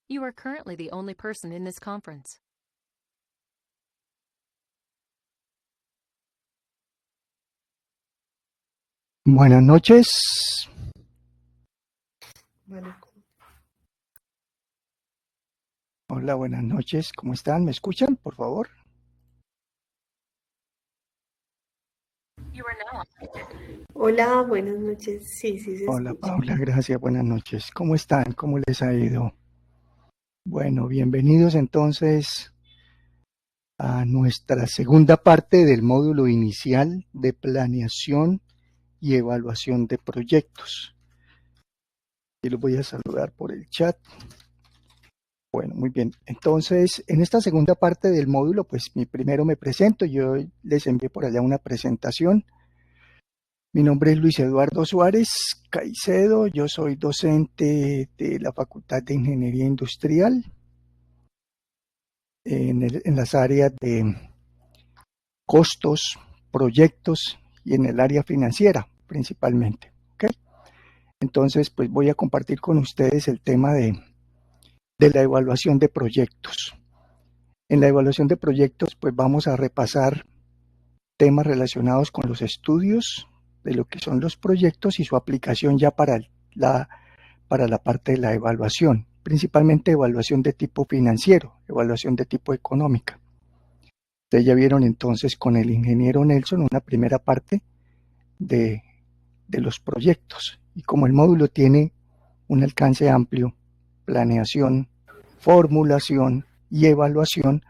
You are currently the only person in this conference. Buenas noches. Hola, buenas noches. ¿Cómo están? ¿Me escuchan, por favor? Hola, buenas noches. Sí, se Hola, escucha. Paula. Gracias. Buenas noches. ¿Cómo están? ¿Cómo les ha ido? Bueno, bienvenidos entonces a nuestra segunda parte del módulo inicial de planeación y evaluación de proyectos. Y los voy a saludar por el chat. Bueno, muy bien. Entonces, en esta segunda parte del módulo, pues primero me presento. Yo les envié por allá una presentación. Mi nombre es Luis Eduardo Suárez Caicedo. Yo soy docente de la Facultad de Ingeniería Industrial en las áreas de costos, proyectos y en el área financiera principalmente. ¿Okay? Entonces, pues voy a compartir con ustedes el tema de la evaluación de proyectos. En la evaluación de proyectos, pues vamos a repasar temas relacionados con los estudios de lo que son los proyectos y su aplicación ya para la parte de la evaluación, principalmente evaluación de tipo financiero, evaluación de tipo económica. Ustedes ya vieron entonces con el ingeniero Nelson una primera parte de los proyectos, y como el módulo tiene un alcance amplio, planeación, formulación y evaluación,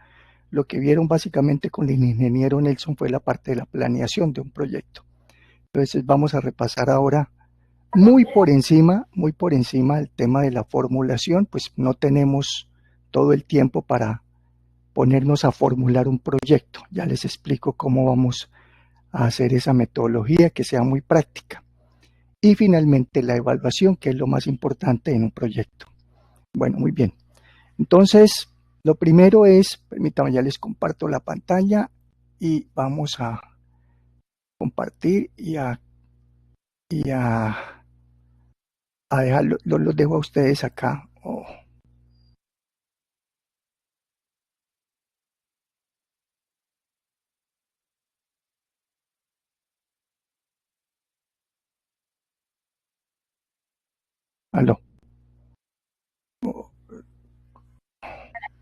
lo que vieron básicamente con el ingeniero Nelson fue la parte de la planeación de un proyecto. Entonces vamos a repasar ahora muy por encima el tema de la formulación, pues no tenemos todo el tiempo para ponernos a formular un proyecto. Ya les explico cómo vamos a hacer esa metodología que sea muy práctica. Y finalmente la evaluación, que es lo más importante en un proyecto. Bueno, muy bien. Entonces, lo primero es, permítanme, ya les comparto la pantalla y vamos a compartir y a dejarlo, los dejo a ustedes acá. Aló.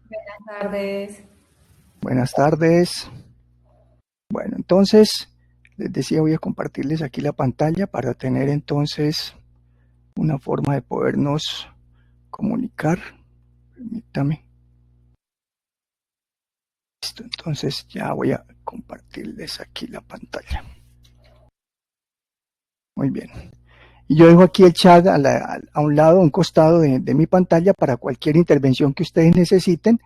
Buenas tardes. Buenas tardes. Bueno, entonces, les decía, voy a compartirles aquí la pantalla para tener entonces una forma de podernos comunicar. Permítame. Listo, entonces ya voy a compartirles aquí la pantalla. Muy bien. Y yo dejo aquí el chat a un lado, a un costado de mi pantalla para cualquier intervención que ustedes necesiten.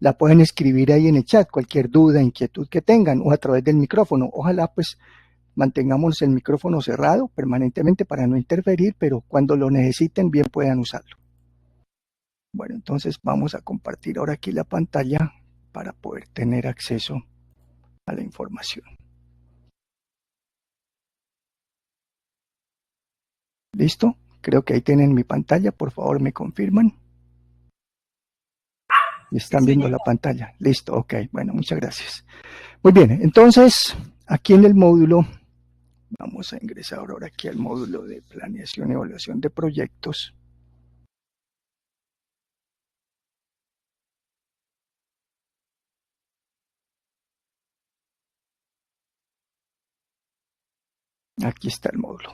La pueden escribir ahí en el chat, cualquier duda, inquietud que tengan, o a través del micrófono. Ojalá pues mantengamos el micrófono cerrado permanentemente para no interferir, pero cuando lo necesiten bien puedan usarlo. Bueno, entonces vamos a compartir ahora aquí la pantalla para poder tener acceso a la información. ¿Listo? Creo que ahí tienen mi pantalla, por favor me confirman. Están viendo la pantalla. Listo, ok, bueno, muchas gracias. Muy bien, entonces aquí en el módulo, vamos a ingresar ahora aquí al módulo de planeación y evaluación de proyectos. Aquí está el módulo.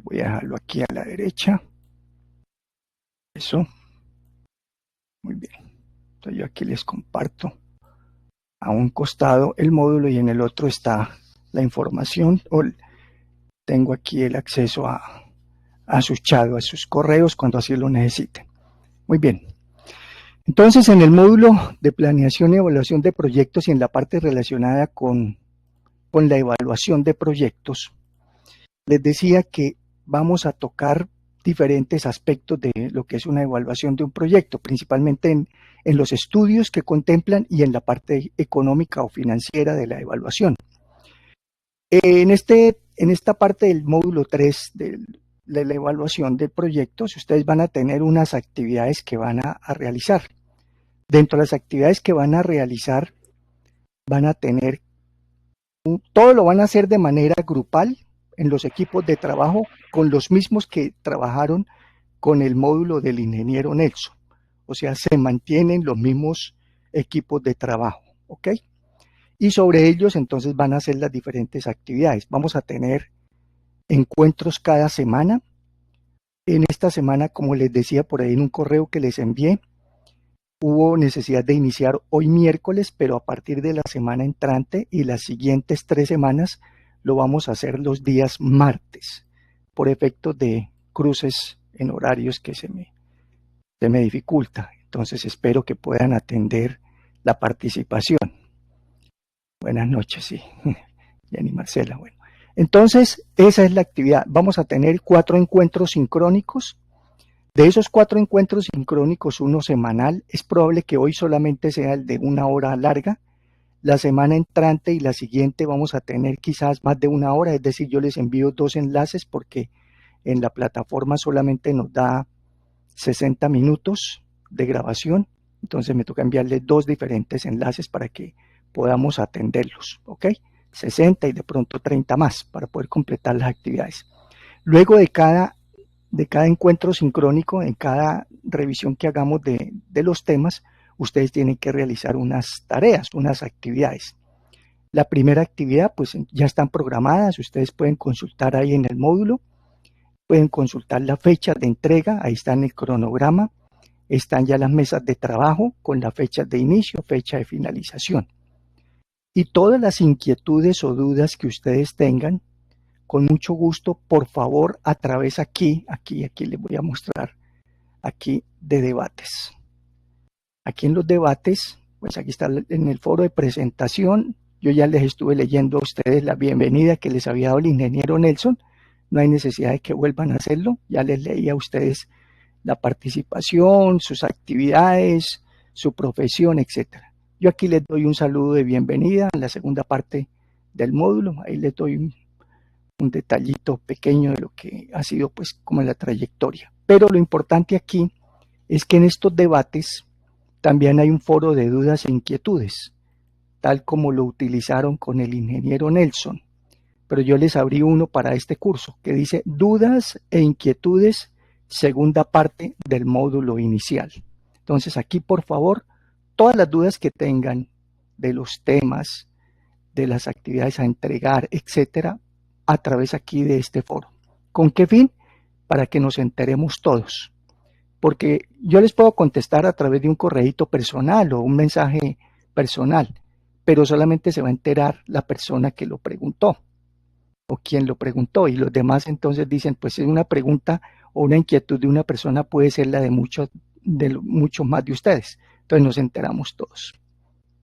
Voy a dejarlo aquí a la derecha. Eso. Muy bien. Entonces yo aquí les comparto a un costado el módulo y en el otro está la información. Tengo aquí el acceso a sus chats, a sus correos cuando así lo necesiten. Muy bien. Entonces, en el módulo de planeación y evaluación de proyectos y en la parte relacionada con la evaluación de proyectos, les decía que vamos a tocar diferentes aspectos de lo que es una evaluación de un proyecto, principalmente en los estudios que contemplan y en la parte económica o financiera de la evaluación. En esta parte del módulo 3 de la evaluación del proyecto, ustedes van a tener unas actividades que van a realizar. Dentro de las actividades que van a realizar, van a tener, todo lo van a hacer de manera grupal en los equipos de trabajo con los mismos que trabajaron con el módulo del ingeniero Nelson. O sea, se mantienen los mismos equipos de trabajo, ¿ok? Y sobre ellos entonces van a hacer las diferentes actividades. Vamos a tener encuentros cada semana. En esta semana, como les decía por ahí en un correo que les envié, hubo necesidad de iniciar hoy miércoles, pero a partir de la semana entrante y las siguientes 3 semanas lo vamos a hacer los días martes, por efectos de cruces en horarios que se me dificulta. Entonces espero que puedan atender la participación. Buenas noches, sí. Jenny Marcela, bueno. Entonces, esa es la actividad. Vamos a tener 4 encuentros sincrónicos. De esos 4 encuentros sincrónicos, uno semanal, es probable que hoy solamente sea el de 1 hora larga. La semana entrante y la siguiente vamos a tener quizás más de 1 hora, es decir, yo les envío 2 enlaces porque en la plataforma solamente nos da 60 minutos de grabación, entonces me toca enviarles 2 diferentes enlaces para que podamos atenderlos, ¿ok? 60 y de pronto 30 más para poder completar las actividades. Luego de cada encuentro sincrónico, en cada revisión que hagamos de los temas, ustedes tienen que realizar unas tareas, unas actividades. La primera actividad, pues ya están programadas, ustedes pueden consultar ahí en el módulo, pueden consultar la fecha de entrega, ahí está en el cronograma, están ya las mesas de trabajo con la fecha de inicio, fecha de finalización. Y todas las inquietudes o dudas que ustedes tengan, con mucho gusto, por favor, a través aquí les voy a mostrar, aquí de debates. Aquí en los debates, pues aquí está en el foro de presentación, yo ya les estuve leyendo a ustedes la bienvenida que les había dado el ingeniero Nelson, no hay necesidad de que vuelvan a hacerlo, ya les leí a ustedes la participación, sus actividades, su profesión, etcétera. Yo aquí les doy un saludo de bienvenida en la segunda parte del módulo, ahí les doy un detallito pequeño de lo que ha sido pues como la trayectoria. Pero lo importante aquí es que en estos debates también hay un foro de dudas e inquietudes, tal como lo utilizaron con el ingeniero Nelson. Pero yo les abrí uno para este curso que dice dudas e inquietudes, segunda parte del módulo inicial. Entonces aquí por favor, todas las dudas que tengan de los temas, de las actividades a entregar, etcétera, a través aquí de este foro. ¿Con qué fin? Para que nos enteremos todos. Porque yo les puedo contestar a través de un correíto personal o un mensaje personal, pero solamente se va a enterar la persona que lo preguntó o quien lo preguntó, y los demás entonces dicen, pues es una pregunta o una inquietud de una persona, puede ser la de muchos más de ustedes. Entonces nos enteramos todos.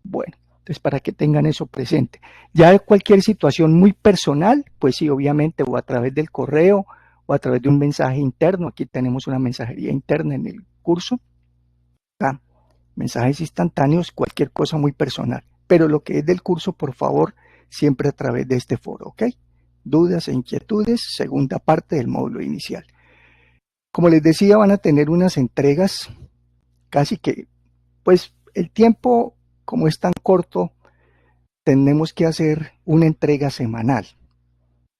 Bueno, entonces para que tengan eso presente. Ya de cualquier situación muy personal, pues sí, obviamente, o a través del correo o a través de un mensaje interno. Aquí tenemos una mensajería interna en el curso. Mensajes instantáneos, cualquier cosa muy personal. Pero lo que es del curso, por favor, siempre a través de este foro, ¿ok? Dudas e inquietudes, segunda parte del módulo inicial. Como les decía, van a tener unas entregas casi que, pues el tiempo, como es tan corto, tenemos que hacer una entrega semanal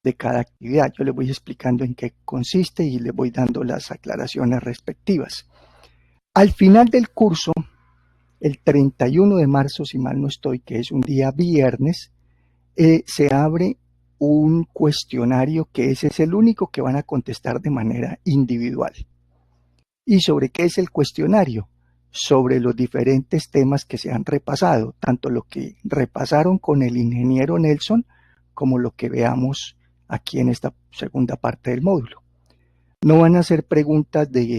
de cada actividad. Yo les voy explicando en qué consiste y les voy dando las aclaraciones respectivas. Al final del curso, el 31 de marzo, si mal no estoy, que es un día viernes, se abre un cuestionario que ese es el único que van a contestar de manera individual. ¿Y sobre qué es el cuestionario? Sobre los diferentes temas que se han repasado, tanto lo que repasaron con el ingeniero Nelson como lo que veamos aquí en esta segunda parte del módulo. No van a ser preguntas de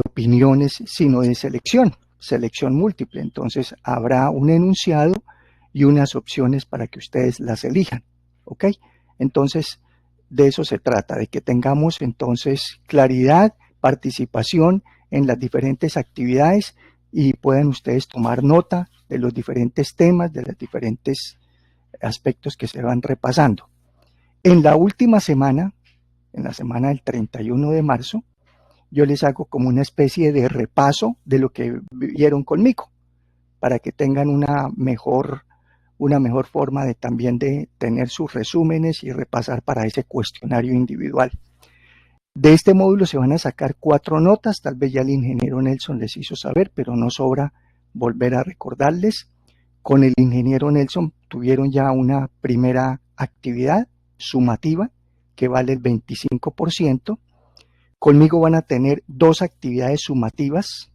opiniones, sino de selección múltiple. Entonces habrá un enunciado y unas opciones para que ustedes las elijan, ¿ok? Entonces de eso se trata, de que tengamos entonces claridad, participación en las diferentes actividades y puedan ustedes tomar nota de los diferentes temas, de los diferentes aspectos que se van repasando. En la última semana, en la semana del 31 de marzo, yo les hago como una especie de repaso de lo que vieron conmigo, para que tengan una mejor forma de también de tener sus resúmenes y repasar para ese cuestionario individual. De este módulo se van a sacar 4 notas, tal vez ya el ingeniero Nelson les hizo saber, pero no sobra volver a recordarles. Con el ingeniero Nelson tuvieron ya una primera actividad sumativa que vale el 25%. Conmigo van a tener 2 actividades sumativas,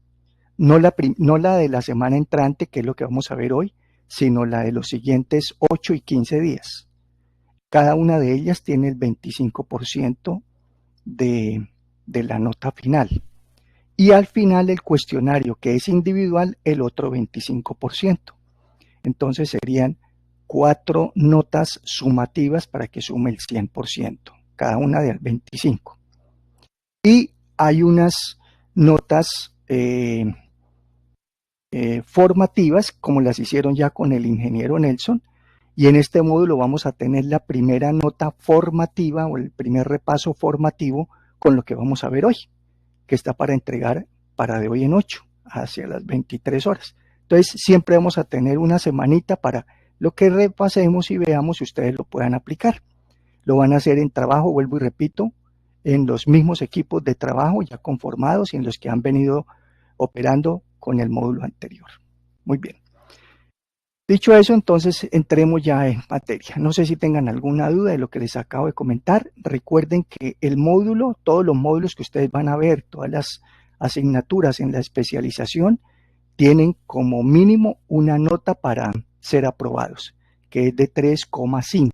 no la de la semana entrante, que es lo que vamos a ver hoy, sino la de los siguientes 8 y 15 días. Cada una de ellas tiene el 25% de la nota final. Y al final el cuestionario, que es individual, el otro 25%. Entonces serían 4 notas sumativas para que sume el 100%, cada una del 25%. Y hay unas notas formativas, como las hicieron ya con el ingeniero Nelson, y en este módulo vamos a tener la primera nota formativa o el primer repaso formativo con lo que vamos a ver hoy, que está para entregar para de hoy en 8, hacia las 23 horas. Entonces siempre vamos a tener una semanita para lo que repasemos y veamos si ustedes lo puedan aplicar. Lo van a hacer en trabajo, vuelvo y repito, en los mismos equipos de trabajo ya conformados y en los que han venido operando con el módulo anterior. Muy bien. Dicho eso, entonces entremos ya en materia. No sé si tengan alguna duda de lo que les acabo de comentar. Recuerden que el módulo, todos los módulos que ustedes van a ver, todas las asignaturas en la especialización, tienen como mínimo una nota para ser aprobados, que es de 3,5.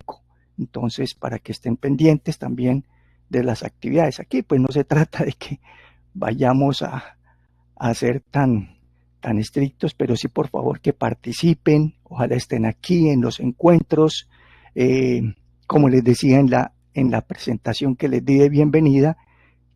Entonces, para que estén pendientes también de las actividades. Aquí, pues no se trata de que vayamos a ser tan estrictos, pero sí por favor que participen, ojalá estén aquí en los encuentros, como les decía en la presentación que les di de bienvenida,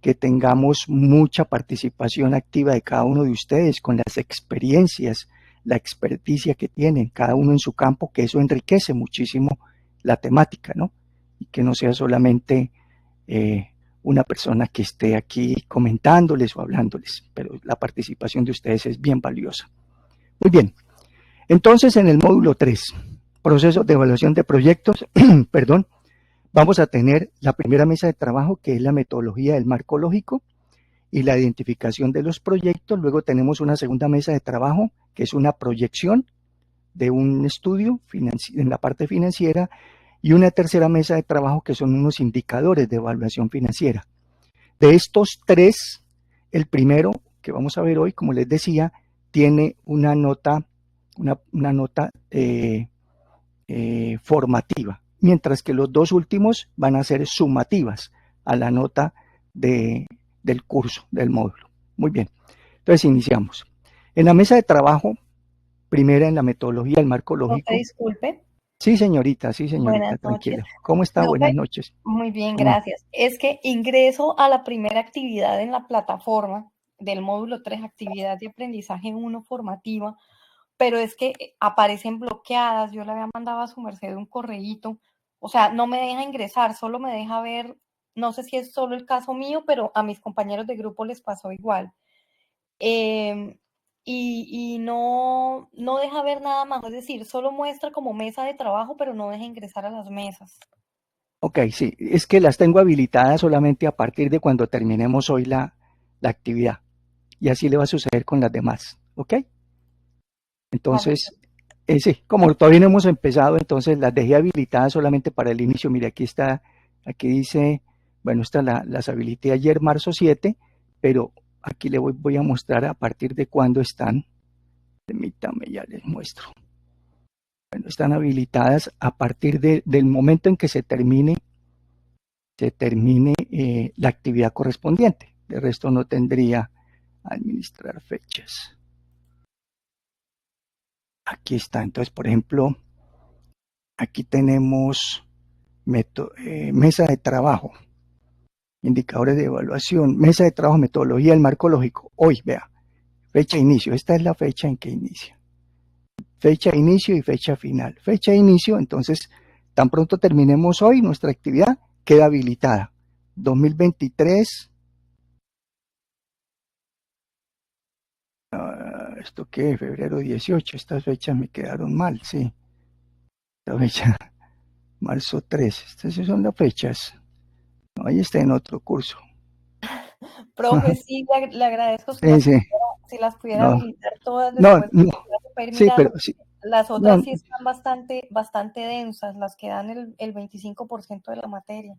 que tengamos mucha participación activa de cada uno de ustedes con las experiencias, la experticia que tienen cada uno en su campo, que eso enriquece muchísimo la temática, ¿no? Y que no sea solamente una persona que esté aquí comentándoles o hablándoles, pero la participación de ustedes es bien valiosa. Muy bien, entonces en el módulo 3, procesos de evaluación de proyectos, perdón, vamos a tener la primera mesa de trabajo, que es la metodología del marco lógico y la identificación de los proyectos. Luego tenemos una segunda mesa de trabajo, que es una proyección de un estudio en la parte financiera, y una tercera mesa de trabajo que son unos indicadores de evaluación financiera. De estos 3, el primero que vamos a ver hoy, como les decía, tiene una nota, formativa, mientras que los 2 últimos van a ser sumativas a la nota del curso, del módulo. Muy bien, entonces iniciamos. En la mesa de trabajo, primera en la metodología del marco lógico. Profe, disculpe. Sí, señorita, Buenas tranquila. noches. ¿Cómo está? Profe, Buenas noches. muy bien, gracias. Es que ingreso a la primera actividad en la plataforma del módulo 3, actividad de aprendizaje 1 formativa, pero es que aparecen bloqueadas. Yo le había mandado a su merced un correíto, o sea, no me deja ingresar, solo me deja ver, no sé si es solo el caso mío, pero a mis compañeros de grupo les pasó igual. Y no deja ver nada más, es decir, solo muestra como mesa de trabajo, pero no deja ingresar a las mesas. Ok, sí, es que las tengo habilitadas solamente a partir de cuando terminemos hoy la actividad. Y así le va a suceder con las demás, ¿ok? Entonces, sí, como todavía no hemos empezado, entonces las dejé habilitadas solamente para el inicio. Mire, aquí está, aquí dice, bueno, las habilité ayer, marzo 7, pero aquí le voy a mostrar a partir de cuándo están. Permítame, ya les muestro. Bueno, están habilitadas a partir del momento en que se termine la actividad correspondiente. De resto no tendría administrar fechas. Aquí está. Entonces, por ejemplo, aquí tenemos mesa de trabajo, indicadores de evaluación, mesa de trabajo, metodología del marco lógico. Hoy, vea, fecha de inicio. Esta es la fecha en que inicia. Fecha de inicio y fecha final. Fecha de inicio, entonces Tan pronto terminemos hoy, nuestra actividad queda habilitada. 2023, ¿esto qué? Febrero 18, estas fechas me quedaron mal, sí. Esta fecha, marzo 3, estas sí son las fechas. No, ahí está en otro curso. Profe, sí, le agradezco Sí, sí, si las pudiera no, habilitar todas no, después no, para ir sí, pero mirando. sí, Las no, otras sí están bastante densas, las que dan el 25% de la materia.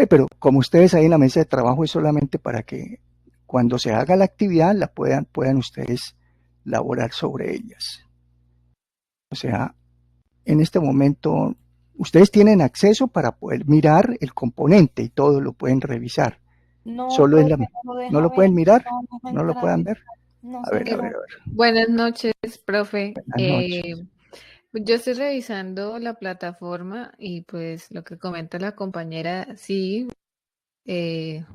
pero como ustedes ahí en la mesa de trabajo es solamente para que cuando se haga la actividad la puedan ustedes laborar sobre ellas. O sea, en este momento ustedes tienen acceso para poder mirar el componente y todo lo pueden revisar. No, Solo es profe, la, no lo ¿no deja lo ver, pueden mirar? no deja ¿No lo entrar, puedan ver? no A ver, a ver, señor. a ver. Buenas noches, profe. Buenas noches. Yo estoy revisando la plataforma y pues lo que comenta la compañera, sí,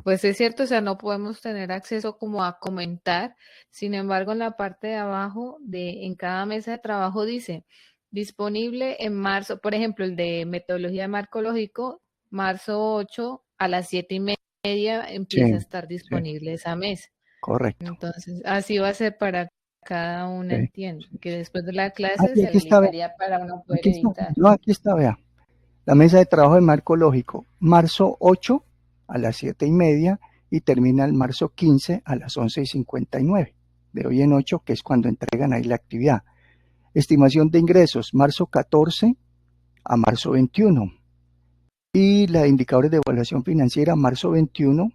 pues es cierto, o sea, no podemos tener acceso como a comentar. Sin embargo, en la parte de abajo en cada mesa de trabajo dice disponible en marzo, por ejemplo, el de metodología de marco lógico, marzo 8 a las 7:30 Sí, empieza a estar sí, disponible esa mesa. correcto. Entonces, así va a ser para cada una, Sí, entiendo, sí, que sí. después de la Ah, clase y se aquí está, vea. habilitaría para uno poder Aquí está. editar. No, aquí está, vea. La mesa de trabajo de marco lógico, marzo 8 a las 7:30 y termina el marzo 15 a las 11:59. De hoy en 8, que es cuando entregan ahí la actividad. Estimación de ingresos, marzo 14 a marzo 21. Y la de indicadores de evaluación financiera, marzo 21,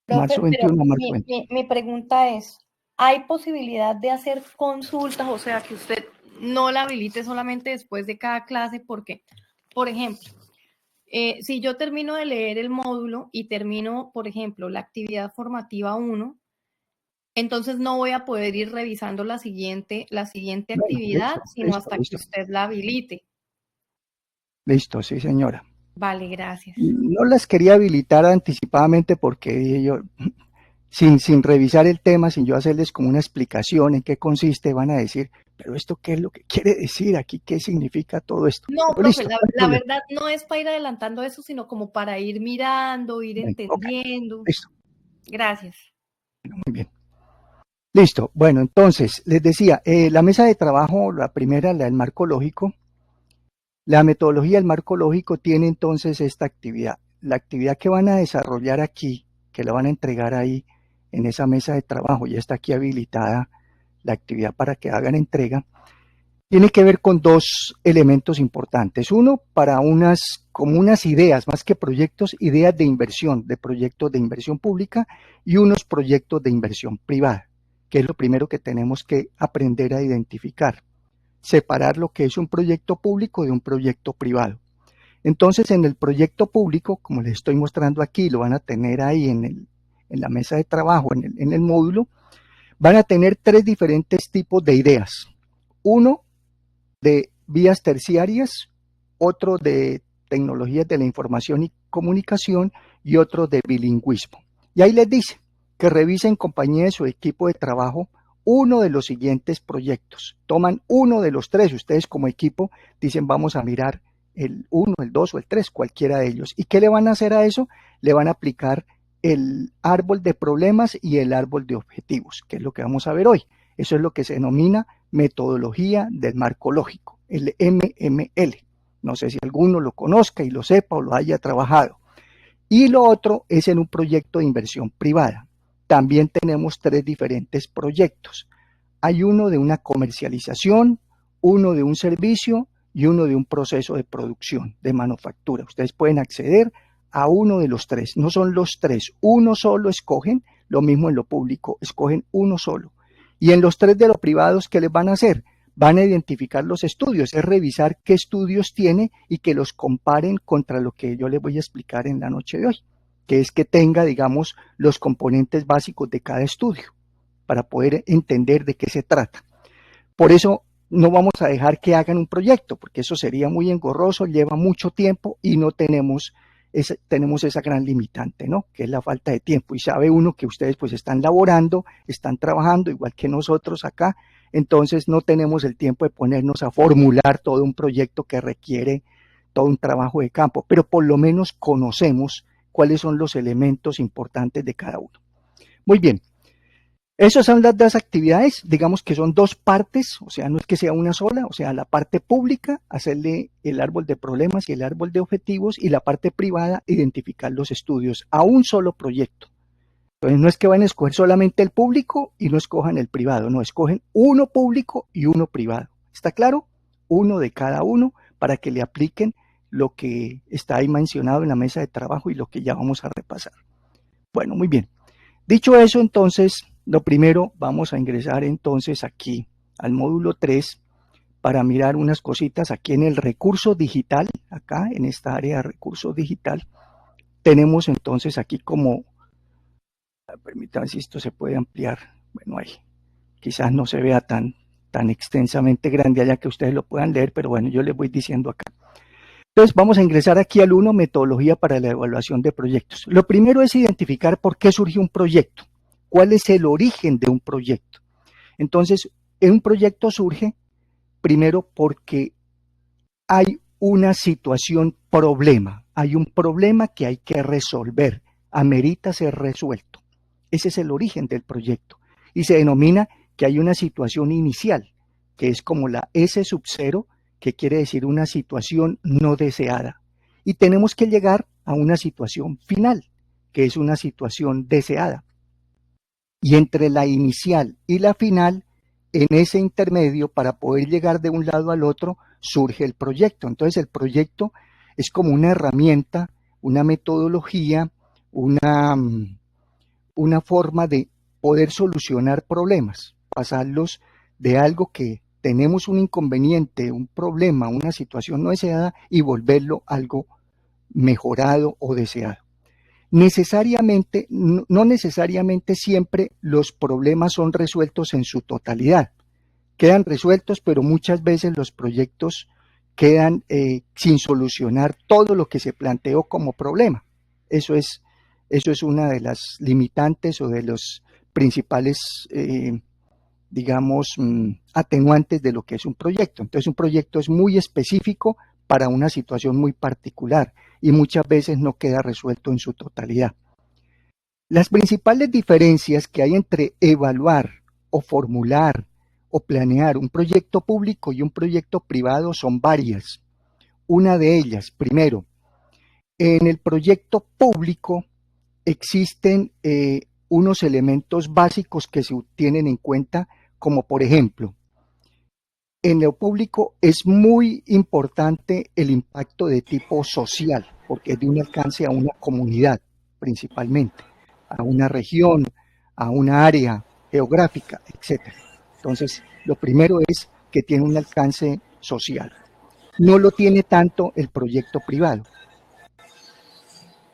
marzo Profe, pero 21 a marzo 20. mi pregunta es, ¿hay posibilidad de hacer consultas? O sea, que usted no la habilite solamente después de cada clase, porque, por ejemplo, si yo termino de leer el módulo y termino, por ejemplo, la actividad formativa 1, entonces no voy a poder ir revisando la siguiente Bueno, actividad, listo, sino listo, hasta que listo. usted la habilite. Listo, sí, señora. Vale, gracias. No las quería habilitar anticipadamente porque dije yo, sin revisar el tema, sin yo hacerles como una explicación en qué consiste, van a decir, pero esto qué es lo que quiere decir aquí, qué significa todo esto. No, Pero profe, listo, no hay la problema. verdad no es para ir adelantando eso, sino como para ir mirando, ir Bien, ok, entendiendo. listo, Gracias. muy bien. Listo, bueno, entonces, les decía, la mesa de trabajo, la primera, la del marco lógico, la metodología del marco lógico tiene entonces esta actividad. La actividad que van a desarrollar aquí, que la van a entregar ahí en esa mesa de trabajo, ya está aquí habilitada la actividad para que hagan entrega, tiene que ver con dos elementos importantes. Uno, para como unas ideas, más que proyectos, ideas de proyectos de inversión pública y unos proyectos de inversión privada, que es lo primero que tenemos que aprender a identificar. Separar lo que es un proyecto público de un proyecto privado. Entonces, en el proyecto público, como les estoy mostrando aquí, lo van a tener ahí en la mesa de trabajo, en el módulo, van a tener tres diferentes tipos de ideas. Uno de vías terciarias, otro de tecnologías de la información y comunicación y otro de bilingüismo. Y ahí les dice que revisen compañía de su equipo de trabajo uno de los siguientes proyectos. Toman uno de los tres, ustedes como equipo dicen vamos a mirar el 1, el 2 o el 3, cualquiera de ellos. ¿Y qué le van a hacer a eso? Le van a aplicar el árbol de problemas y el árbol de objetivos, que es lo que vamos a ver hoy. Eso es lo que se denomina metodología del marco lógico, el MML. No sé si alguno lo conozca y lo sepa o lo haya trabajado. Y lo otro es en un proyecto de inversión privada. También tenemos tres diferentes proyectos. Hay uno de una comercialización, uno de un servicio y uno de un proceso de producción, de manufactura. Ustedes pueden acceder a uno de los tres. No son los tres, uno solo escogen, lo mismo en lo público, escogen uno solo. Y en los tres de los privados, ¿qué les van a hacer? Van a identificar los estudios, es revisar qué estudios tiene y que los comparen contra lo que yo les voy a explicar en la noche de hoy, que es que tenga, digamos, los componentes básicos de cada estudio para poder entender de qué se trata. Por eso no vamos a dejar que hagan un proyecto, porque eso sería muy engorroso, lleva mucho tiempo y no tenemos tenemos esa gran limitante, ¿no? Que es la falta de tiempo. Y sabe uno que ustedes pues están laborando, están trabajando igual que nosotros acá, entonces no tenemos el tiempo de ponernos a formular todo un proyecto que requiere todo un trabajo de campo, pero por lo menos conocemos cuáles son los elementos importantes de cada uno. Muy bien. Esas son las dos actividades, digamos que son dos partes, o sea, no es que sea una sola, o sea, la parte pública, hacerle el árbol de problemas y el árbol de objetivos, y la parte privada, identificar los estudios a un solo proyecto. Entonces, no es que van a escoger solamente el público y no escojan el privado, no, escogen uno público y uno privado. ¿Está claro? Uno de cada uno para que le apliquen lo que está ahí mencionado en la mesa de trabajo y lo que ya vamos a repasar. Bueno, muy bien. Dicho eso, entonces, lo primero, vamos a ingresar entonces aquí al módulo 3 para mirar unas cositas aquí en el recurso digital, acá en esta área de recurso digital. Tenemos entonces aquí como, permítanme si esto se puede ampliar, bueno, ahí, quizás no se vea tan extensamente grande allá que ustedes lo puedan leer, pero bueno, yo les voy diciendo acá. Entonces vamos a ingresar aquí al 1, metodología para la evaluación de proyectos. Lo primero es identificar por qué surge un proyecto, cuál es el origen de un proyecto. Entonces, un proyecto surge primero porque hay una situación problema, hay un problema que hay que resolver, amerita ser resuelto. Ese es el origen del proyecto y se denomina que hay una situación inicial, que es como la S sub 0, que quiere decir una situación no deseada. Y tenemos que llegar a una situación final, que es una situación deseada. Y entre la inicial y la final, en ese intermedio, para poder llegar de un lado al otro, surge el proyecto. Entonces el proyecto es como una herramienta, una metodología, una forma de poder solucionar problemas, pasarlos de algo que tenemos un inconveniente, un problema, una situación no deseada y volverlo algo mejorado o deseado. Necesariamente, no necesariamente siempre los problemas son resueltos en su totalidad. Quedan resueltos, pero muchas veces los proyectos quedan sin solucionar todo lo que se planteó como problema. Eso es una de las limitantes o de los principales digamos, atenuantes de lo que es un proyecto. Entonces un proyecto es muy específico para una situación muy particular y muchas veces no queda resuelto en su totalidad. Las principales diferencias que hay entre evaluar o formular o planear un proyecto público y un proyecto privado son varias. Una de ellas, primero, en el proyecto público existen unos elementos básicos que se tienen en cuenta, como por ejemplo, en lo público es muy importante el impacto de tipo social, porque es de un alcance a una comunidad principalmente, a una región, a una área geográfica, etc. Entonces, lo primero es que tiene un alcance social. No lo tiene tanto el proyecto privado.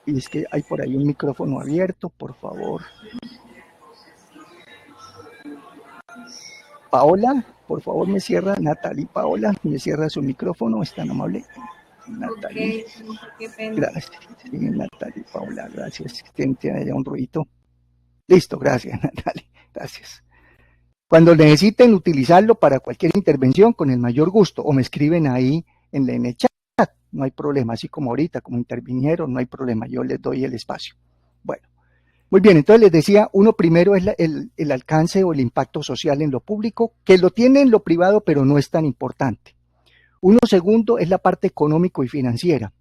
Y es que hay por ahí un micrófono abierto, por favor. Paola, por favor me cierra, Natalie, Paola, me cierra su micrófono, es tan amable. Natalie, gracias, sí, Natalie, Paola, gracias, tiene allá un ruido. Listo, gracias, Natalie, gracias. Cuando necesiten utilizarlo para cualquier intervención, con el mayor gusto, o me escriben ahí en el chat, no hay problema, así como ahorita, como intervinieron, no hay problema, yo les doy el espacio. Bueno, muy bien, entonces les decía, uno primero es el alcance o el impacto social en lo público, que lo tiene en lo privado, pero no es tan importante. Uno segundo es la parte económico y financiera.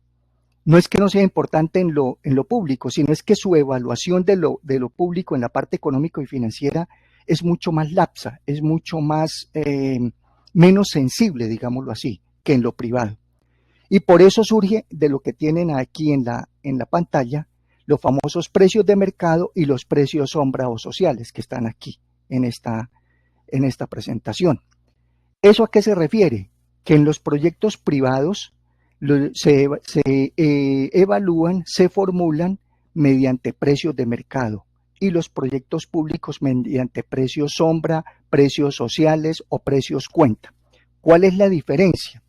No es que no sea importante en lo público, sino es que su evaluación de lo público en la parte económico y financiera es mucho más lapsa, es mucho más menos sensible, digámoslo así, que en lo privado. Y por eso surge de lo que tienen aquí en la pantalla, los famosos precios de mercado y los precios sombra o sociales que están aquí en esta presentación. ¿Eso a qué se refiere? Que en los proyectos privados se evalúan, se formulan mediante precios de mercado y los proyectos públicos mediante precios sombra, precios sociales o precios cuenta. ¿Cuál es la diferencia?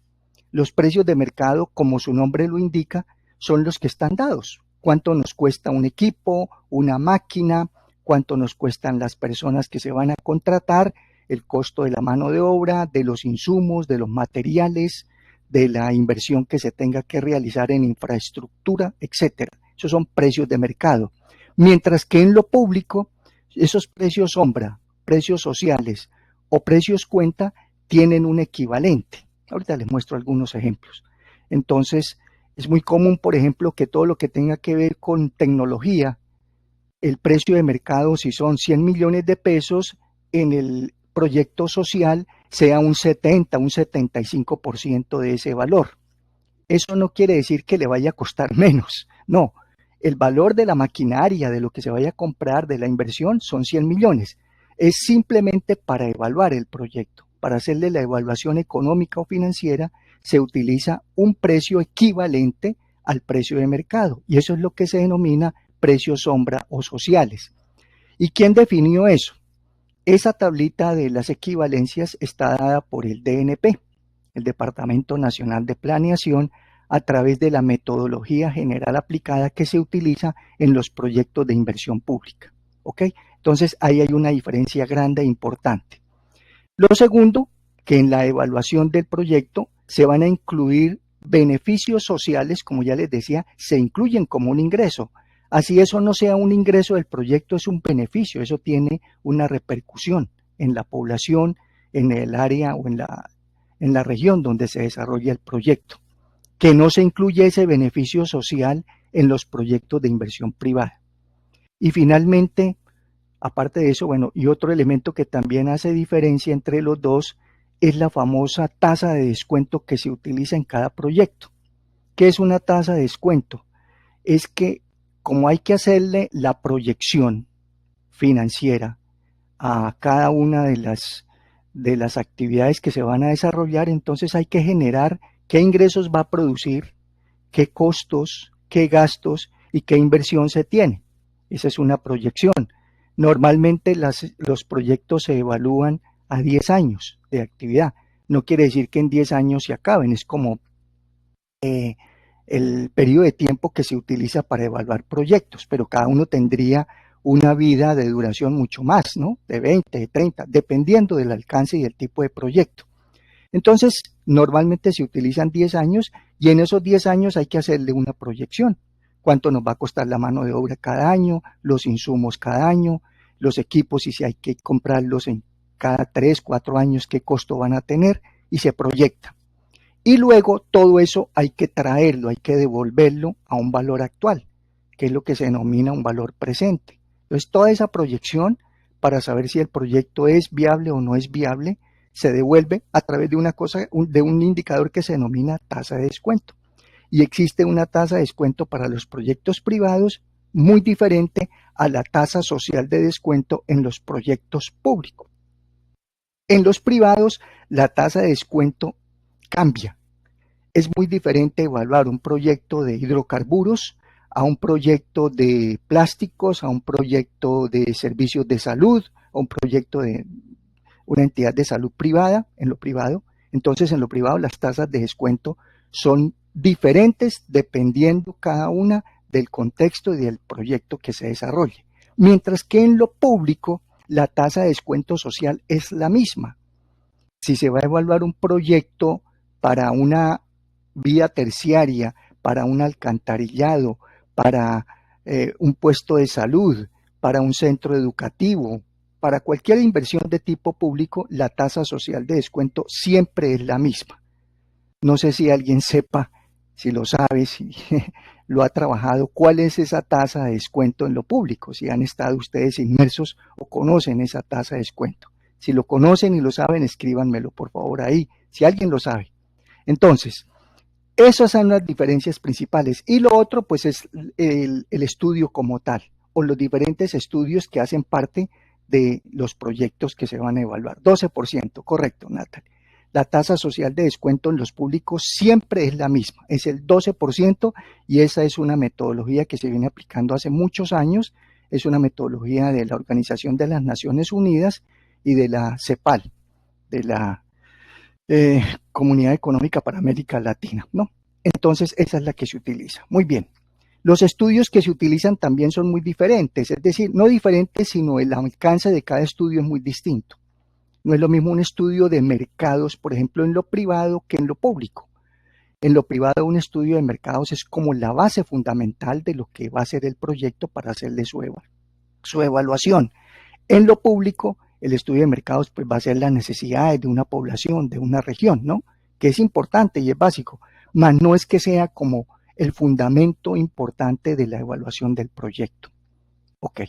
Los precios de mercado, como su nombre lo indica, son los que están dados. ¿Cuánto nos cuesta un equipo, una máquina? ¿Cuánto nos cuestan las personas que se van a contratar? El costo de la mano de obra, de los insumos, de los materiales, de la inversión que se tenga que realizar en infraestructura, etcétera. Esos son precios de mercado. Mientras que en lo público, esos precios sombra, precios sociales o precios cuenta tienen un equivalente. Ahorita les muestro algunos ejemplos. Entonces, es muy común, por ejemplo, que todo lo que tenga que ver con tecnología, el precio de mercado, si son 100 millones de pesos, en el proyecto social sea un 70, un 75% de ese valor. Eso no quiere decir que le vaya a costar menos, no. El valor de la maquinaria, de lo que se vaya a comprar, de la inversión, son 100 millones. Es simplemente para evaluar el proyecto. Para hacerle la evaluación económica o financiera, se utiliza un precio equivalente al precio de mercado. Y eso es lo que se denomina precios sombra o sociales. ¿Y quién definió eso? Esa tablita de las equivalencias está dada por el DNP, el Departamento Nacional de Planeación, a través de la metodología general aplicada que se utiliza en los proyectos de inversión pública. ¿Ok? Entonces, ahí hay una diferencia grande e importante. Lo segundo, que en la evaluación del proyecto se van a incluir beneficios sociales, como ya les decía, se incluyen como un ingreso. Así eso no sea un ingreso del proyecto, es un beneficio, eso tiene una repercusión en la población, en el área o en la región donde se desarrolla el proyecto. Que no se incluye ese beneficio social en los proyectos de inversión privada. Y finalmente, aparte de eso, bueno, y otro elemento que también hace diferencia entre los dos es la famosa tasa de descuento que se utiliza en cada proyecto. ¿Qué es una tasa de descuento? Es que como hay que hacerle la proyección financiera a cada una de las actividades que se van a desarrollar, entonces hay que generar qué ingresos va a producir, qué costos, qué gastos y qué inversión se tiene. Esa es una proyección. Normalmente los proyectos se evalúan a 10 años de actividad. No quiere decir que en 10 años se acaben, es como el periodo de tiempo que se utiliza para evaluar proyectos, pero cada uno tendría una vida de duración mucho más, ¿no? De 20, de 30, dependiendo del alcance y del tipo de proyecto. Entonces, normalmente se utilizan 10 años y en esos 10 años hay que hacerle una proyección. ¿Cuánto nos va a costar la mano de obra cada año, los insumos cada año, los equipos y si hay que comprarlos en cada 3, 4 años, qué costo van a tener? Y se proyecta. Y luego todo eso hay que traerlo, hay que devolverlo a un valor actual, que es lo que se denomina un valor presente. Entonces, toda esa proyección para saber si el proyecto es viable o no es viable, se devuelve a través de un indicador que se denomina tasa de descuento. Y existe una tasa de descuento para los proyectos privados muy diferente a la tasa social de descuento en los proyectos públicos. En los privados, la tasa de descuento cambia. Es muy diferente evaluar un proyecto de hidrocarburos a un proyecto de plásticos, a un proyecto de servicios de salud, a un proyecto de una entidad de salud privada, en lo privado. Entonces, en lo privado las tasas de descuento son diferentes dependiendo cada una del contexto y del proyecto que se desarrolle. Mientras que en lo público, la tasa de descuento social es la misma. Si se va a evaluar un proyecto para una vía terciaria, para un alcantarillado, para un puesto de salud, para un centro educativo, para cualquier inversión de tipo público, la tasa social de descuento siempre es la misma. No sé si alguien sepa, si lo sabe, si lo ha trabajado, cuál es esa tasa de descuento en lo público, si han estado ustedes inmersos o conocen esa tasa de descuento. Si lo conocen y lo saben, escríbanmelo por favor ahí, si alguien lo sabe. Entonces, esas son las diferencias principales. Y lo otro, pues, es el estudio como tal, o los diferentes estudios que hacen parte de los proyectos que se van a evaluar. 12%, correcto, Natalie. La tasa social de descuento en los públicos siempre es la misma, es el 12%, y esa es una metodología que se viene aplicando hace muchos años, es una metodología de la Organización de las Naciones Unidas y de la CEPAL, de la Comunidad Económica para América Latina, ¿no? Entonces, esa es la que se utiliza. Muy bien. Los estudios que se utilizan también son muy diferentes, es decir, no diferentes, sino el alcance de cada estudio es muy distinto. No es lo mismo un estudio de mercados, por ejemplo, en lo privado que en lo público. En lo privado, un estudio de mercados es como la base fundamental de lo que va a ser el proyecto para hacerle su evaluación. En lo público, el estudio de mercados pues, va a ser las necesidades de una población, de una región, ¿no? Que es importante y es básico, mas no es que sea como el fundamento importante de la evaluación del proyecto. Ok.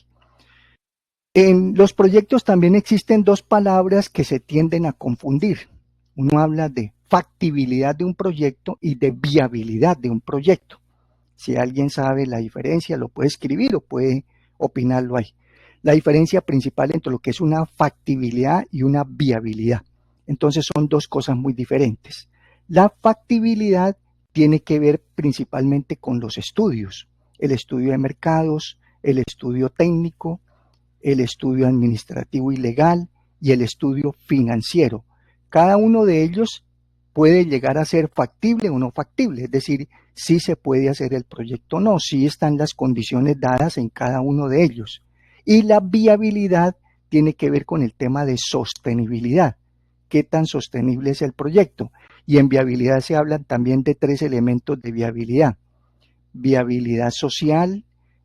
En los proyectos también existen dos palabras que se tienden a confundir. Uno habla de factibilidad de un proyecto y de viabilidad de un proyecto. Si alguien sabe la diferencia, lo puede escribir o puede opinarlo ahí. La diferencia principal entre lo que es una factibilidad y una viabilidad. Entonces son dos cosas muy diferentes. La factibilidad tiene que ver principalmente con los estudios, el estudio de mercados, el estudio técnico, el estudio administrativo y legal y el estudio financiero. Cada uno de ellos puede llegar a ser factible o no factible, es decir, si se puede hacer el proyecto o no, si están las condiciones dadas en cada uno de ellos. Y la viabilidad tiene que ver con el tema de sostenibilidad. ¿Qué tan sostenible es el proyecto? Y en viabilidad se hablan también de tres elementos de viabilidad: viabilidad social,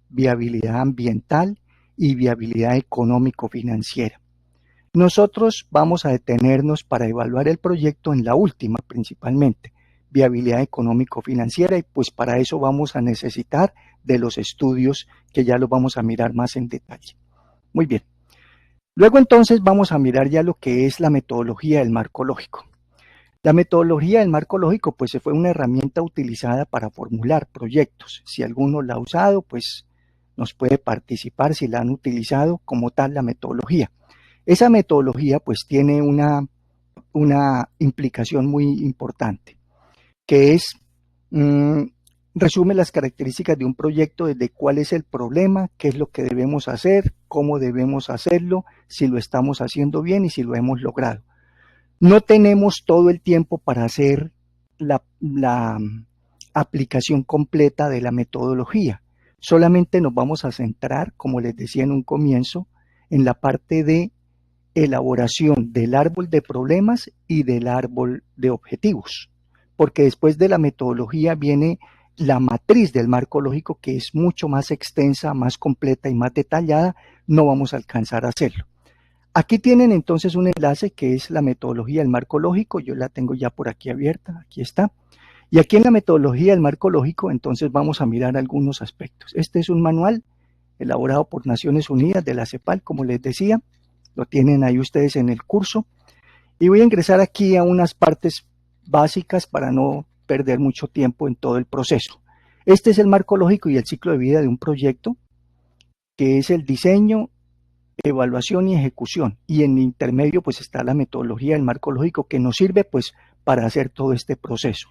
viabilidad ambiental y viabilidad económico-financiera. Nosotros vamos a detenernos para evaluar el proyecto en la última principalmente, viabilidad económico-financiera, y pues para eso vamos a necesitar de los estudios que ya los vamos a mirar más en detalle. Muy bien. Luego entonces vamos a mirar ya lo que es la metodología del marco lógico. La metodología del marco lógico pues fue una herramienta utilizada para formular proyectos. Si alguno la ha usado, pues nos puede participar si la han utilizado como tal la metodología. Esa metodología pues tiene una implicación muy importante, que es, resume las características de un proyecto, desde cuál es el problema, qué es lo que debemos hacer, cómo debemos hacerlo, si lo estamos haciendo bien y si lo hemos logrado. No tenemos todo el tiempo para hacer la aplicación completa de la metodología. Solamente nos vamos a centrar, como les decía en un comienzo, en la parte de elaboración del árbol de problemas y del árbol de objetivos, porque después de la metodología viene la matriz del marco lógico, que es mucho más extensa, más completa y más detallada. No vamos a alcanzar a hacerlo. Aquí tienen entonces un enlace que es la metodología del marco lógico. Yo la tengo ya por aquí abierta, aquí está. Y aquí en la metodología del marco lógico entonces vamos a mirar algunos aspectos. Este es un manual elaborado por Naciones Unidas de la CEPAL, como les decía. Lo tienen ahí ustedes en el curso. Y voy a ingresar aquí a unas partes básicas para no perder mucho tiempo en todo el proceso. Este es el marco lógico y el ciclo de vida de un proyecto, que es el diseño, evaluación y ejecución. Y en el intermedio pues está la metodología del marco lógico, que nos sirve pues para hacer todo este proceso.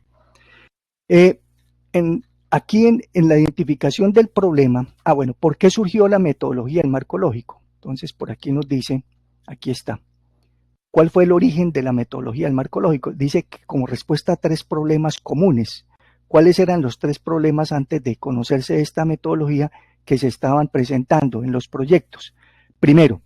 Aquí en la identificación del problema, bueno, ¿por qué surgió la metodología del marco lógico? Entonces por aquí nos dice, aquí está. ¿Cuál fue el origen de la metodología del marco lógico? Dice que como respuesta a tres problemas comunes. ¿Cuáles eran los tres problemas antes de conocerse esta metodología que se estaban presentando en los proyectos? Primero,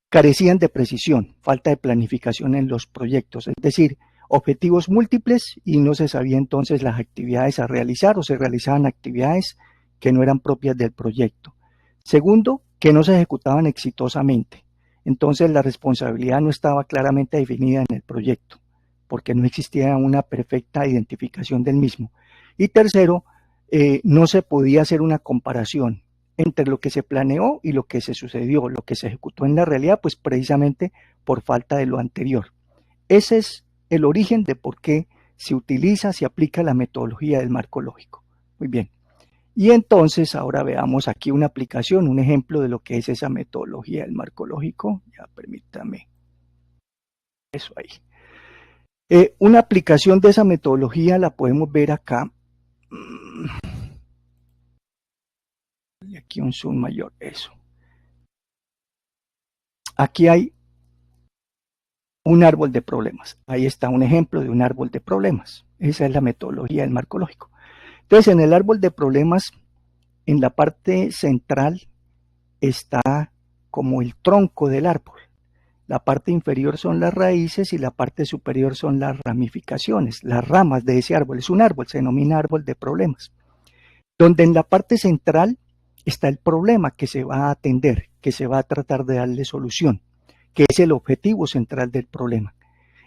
carecían de precisión, falta de planificación en los proyectos, es decir, objetivos múltiples y no se sabía entonces las actividades a realizar o se realizaban actividades que no eran propias del proyecto. Segundo, que no se ejecutaban exitosamente. Entonces la responsabilidad no estaba claramente definida en el proyecto, porque no existía una perfecta identificación del mismo. Y tercero, no se podía hacer una comparación entre lo que se planeó y lo que se sucedió, lo que se ejecutó en la realidad, pues precisamente por falta de lo anterior. Ese es el origen de por qué se utiliza, se aplica la metodología del marco lógico. Muy bien. Y entonces ahora veamos aquí una aplicación, un ejemplo de lo que es esa metodología del marco lógico. Ya permítame. Eso ahí. Una aplicación de esa metodología la podemos ver acá. Y aquí un zoom mayor, eso. Aquí hay un árbol de problemas. Ahí está un ejemplo de un árbol de problemas. Esa es la metodología del marco lógico. Entonces, en el árbol de problemas, en la parte central está como el tronco del árbol. La parte inferior son las raíces y la parte superior son las ramificaciones, las ramas de ese árbol. Es un árbol, se denomina árbol de problemas. Donde en la parte central está el problema que se va a atender, que se va a tratar de darle solución, que es el objetivo central del problema.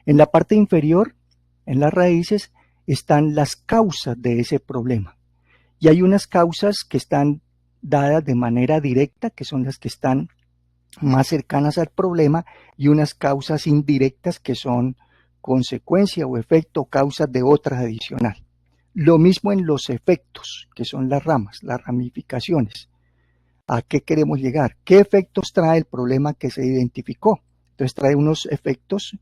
En la parte inferior, en las raíces, están las causas de ese problema. Y hay unas causas que están dadas de manera directa, que son las que están más cercanas al problema, y unas causas indirectas que son consecuencia o efecto o causas de otra adicional. Lo mismo en los efectos, que son las ramas, las ramificaciones. ¿A qué queremos llegar? ¿Qué efectos trae el problema que se identificó? Entonces trae unos efectos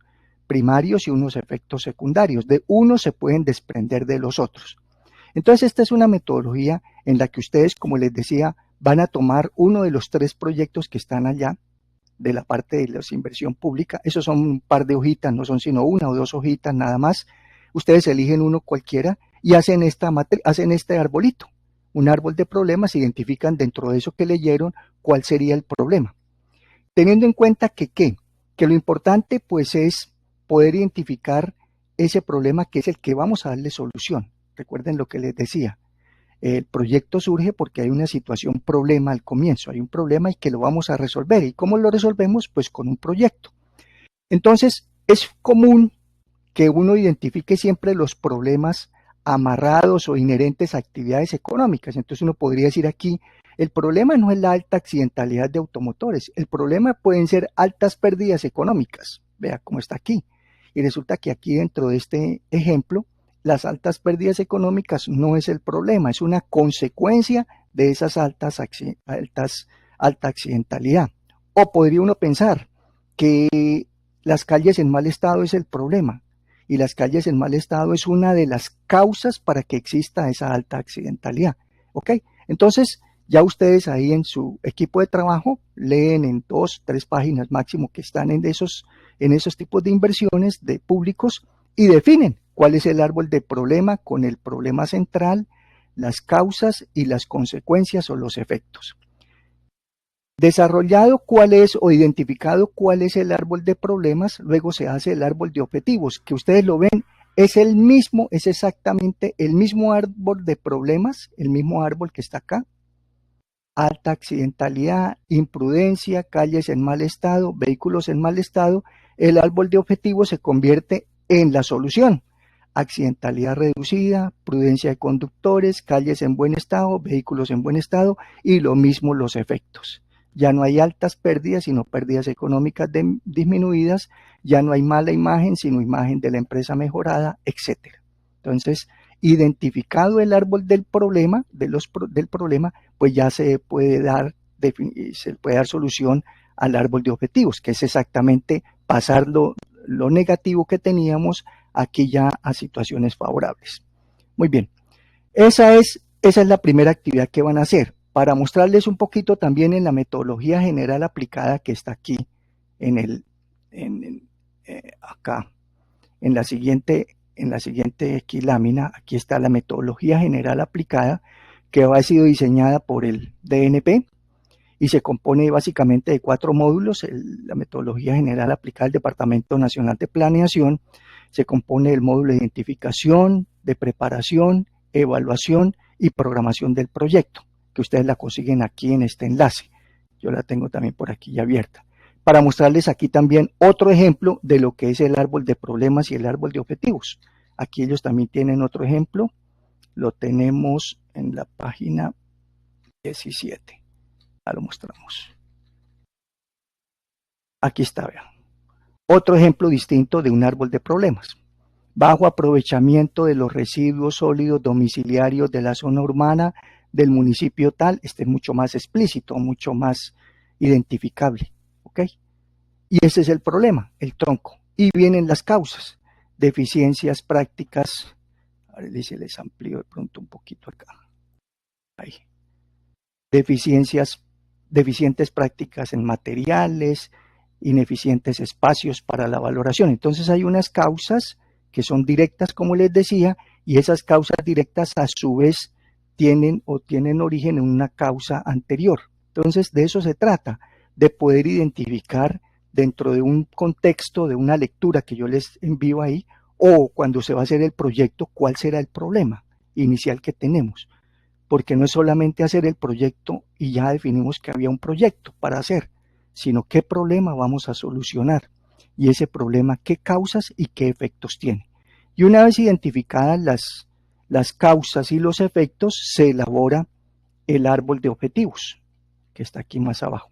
primarios y unos efectos secundarios. De unos se pueden desprender de los otros. Entonces esta es una metodología en la que ustedes, como les decía, van a tomar uno de los 3 proyectos que están allá, de la parte de la inversión pública. Esos son un par de hojitas, no son sino 1 o 2 hojitas nada más. Ustedes eligen uno cualquiera y hacen este arbolito, un árbol de problemas, identifican dentro de eso que leyeron cuál sería el problema. Teniendo en cuenta que lo importante pues es poder identificar ese problema que es el que vamos a darle solución. Recuerden lo que les decía, el proyecto surge porque hay una situación problema al comienzo, hay un problema y que lo vamos a resolver. ¿Y cómo lo resolvemos? Pues con un proyecto. Entonces es común que uno identifique siempre los problemas amarrados o inherentes a actividades económicas. Entonces uno podría decir aquí, el problema no es la alta accidentalidad de automotores, el problema pueden ser altas pérdidas económicas. Vea cómo está aquí. Y resulta que aquí dentro de este ejemplo, las altas pérdidas económicas no es el problema, es una consecuencia de esas alta accidentalidad. O podría uno pensar que las calles en mal estado es el problema, y las calles en mal estado es una de las causas para que exista esa alta accidentalidad. ¿Ok? Entonces, ya ustedes ahí en su equipo de trabajo leen en 2, 3 páginas máximo que están en esos tipos de inversiones de públicos y definen cuál es el árbol de problema con el problema central, las causas y las consecuencias o los efectos. Desarrollado cuál es o identificado cuál es el árbol de problemas, luego se hace el árbol de objetivos, que ustedes lo ven, es exactamente el mismo árbol de problemas, el mismo árbol que está acá. Alta accidentalidad, imprudencia, calles en mal estado, vehículos en mal estado. El árbol de objetivos se convierte en la solución. Accidentalidad reducida, prudencia de conductores, calles en buen estado, vehículos en buen estado, y lo mismo los efectos. Ya no hay altas pérdidas, sino pérdidas económicas disminuidas, ya no hay mala imagen, sino imagen de la empresa mejorada, etc. Entonces, identificado el árbol del problema, del problema, pues ya se puede dar solución al árbol de objetivos, que es exactamente pasar lo negativo que teníamos aquí ya a situaciones favorables. Muy bien, esa es la primera actividad que van a hacer, para mostrarles un poquito también en la metodología general aplicada que está aquí, acá, en la siguiente aquí lámina. Aquí está la metodología general aplicada, que ha sido diseñada por el DNP y se compone básicamente de 4 módulos. La metodología general aplicada del Departamento Nacional de Planeación se compone del módulo de identificación, de preparación, evaluación y programación del proyecto, que ustedes la consiguen aquí en este enlace. Yo la tengo también por aquí ya abierta, para mostrarles aquí también otro ejemplo de lo que es el árbol de problemas y el árbol de objetivos. Aquí ellos también tienen otro ejemplo, lo tenemos en la página 17. Ya lo mostramos. Aquí está, vean. Otro ejemplo distinto de un árbol de problemas. Bajo aprovechamiento de los residuos sólidos domiciliarios de la zona urbana del municipio tal. Este es mucho más explícito, mucho más identificable. ¿Ok? Y ese es el problema, el tronco. Y vienen las causas, deficiencias prácticas. A ver si les amplío de pronto un poquito acá. Ahí. Deficientes prácticas en materiales, ineficientes espacios para la valoración. Entonces hay unas causas que son directas, como les decía, y esas causas directas a su vez tienen origen en una causa anterior. Entonces de eso se trata, de poder identificar dentro de un contexto, de una lectura que yo les envío ahí, o cuando se va a hacer el proyecto, cuál será el problema inicial que tenemos. Porque no es solamente hacer el proyecto y ya definimos que había un proyecto para hacer, sino qué problema vamos a solucionar y ese problema qué causas y qué efectos tiene. Y una vez identificadas las causas y los efectos, se elabora el árbol de objetivos, que está aquí más abajo.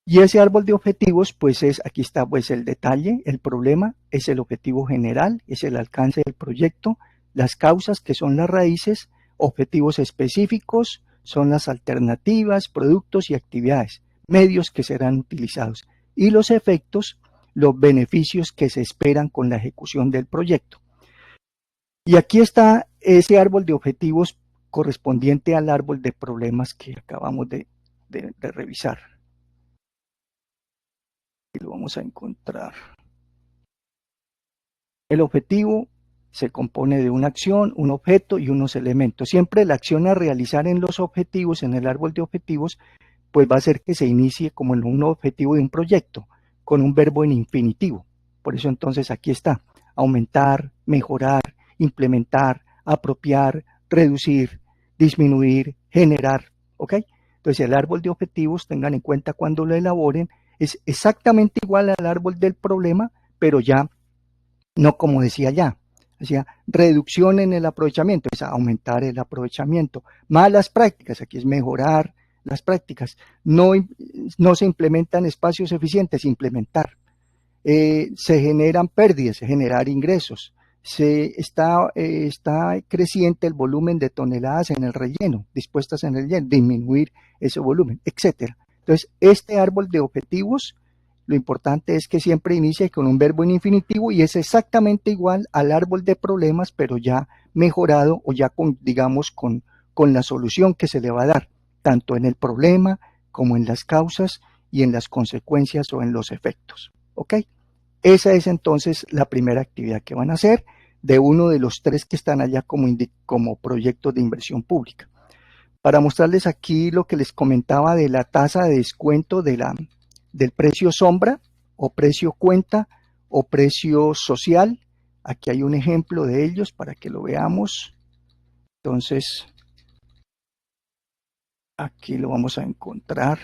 Y ese árbol de objetivos, pues aquí está pues el detalle, el problema, es el objetivo general, es el alcance del proyecto, las causas que son las raíces, objetivos específicos, son las alternativas, productos y actividades, medios que serán utilizados, y los efectos, los beneficios que se esperan con la ejecución del proyecto. Y aquí está ese árbol de objetivos correspondiente al árbol de problemas que acabamos de revisar. Y lo vamos a encontrar. El objetivo se compone de una acción, un objeto y unos elementos. Siempre la acción a realizar en los objetivos, en el árbol de objetivos, pues va a ser que se inicie como en un objetivo de un proyecto, con un verbo en infinitivo. Por eso entonces aquí está, aumentar, mejorar, implementar, apropiar, reducir, disminuir, generar, ¿ok? Entonces el árbol de objetivos, tengan en cuenta cuando lo elaboren, es exactamente igual al árbol del problema, pero ya no como decía ya. Decía reducción en el aprovechamiento, es aumentar el aprovechamiento. Malas prácticas, aquí es mejorar las prácticas. No se implementan espacios eficientes, implementar. Se generan pérdidas, generar ingresos. Está creciente el volumen de toneladas en el relleno, dispuestas en el relleno, disminuir ese volumen, etcétera. Entonces, este árbol de objetivos, lo importante es que siempre inicie con un verbo en infinitivo y es exactamente igual al árbol de problemas, pero ya mejorado o ya con la solución que se le va a dar, tanto en el problema como en las causas y en las consecuencias o en los efectos. ¿Ok? Esa es entonces la primera actividad que van a hacer de uno de los tres que están allá como proyectos de inversión pública. Para mostrarles aquí lo que les comentaba de la tasa de descuento del precio sombra o precio cuenta o precio social. Aquí hay un ejemplo de ellos para que lo veamos. Entonces, aquí lo vamos a encontrar.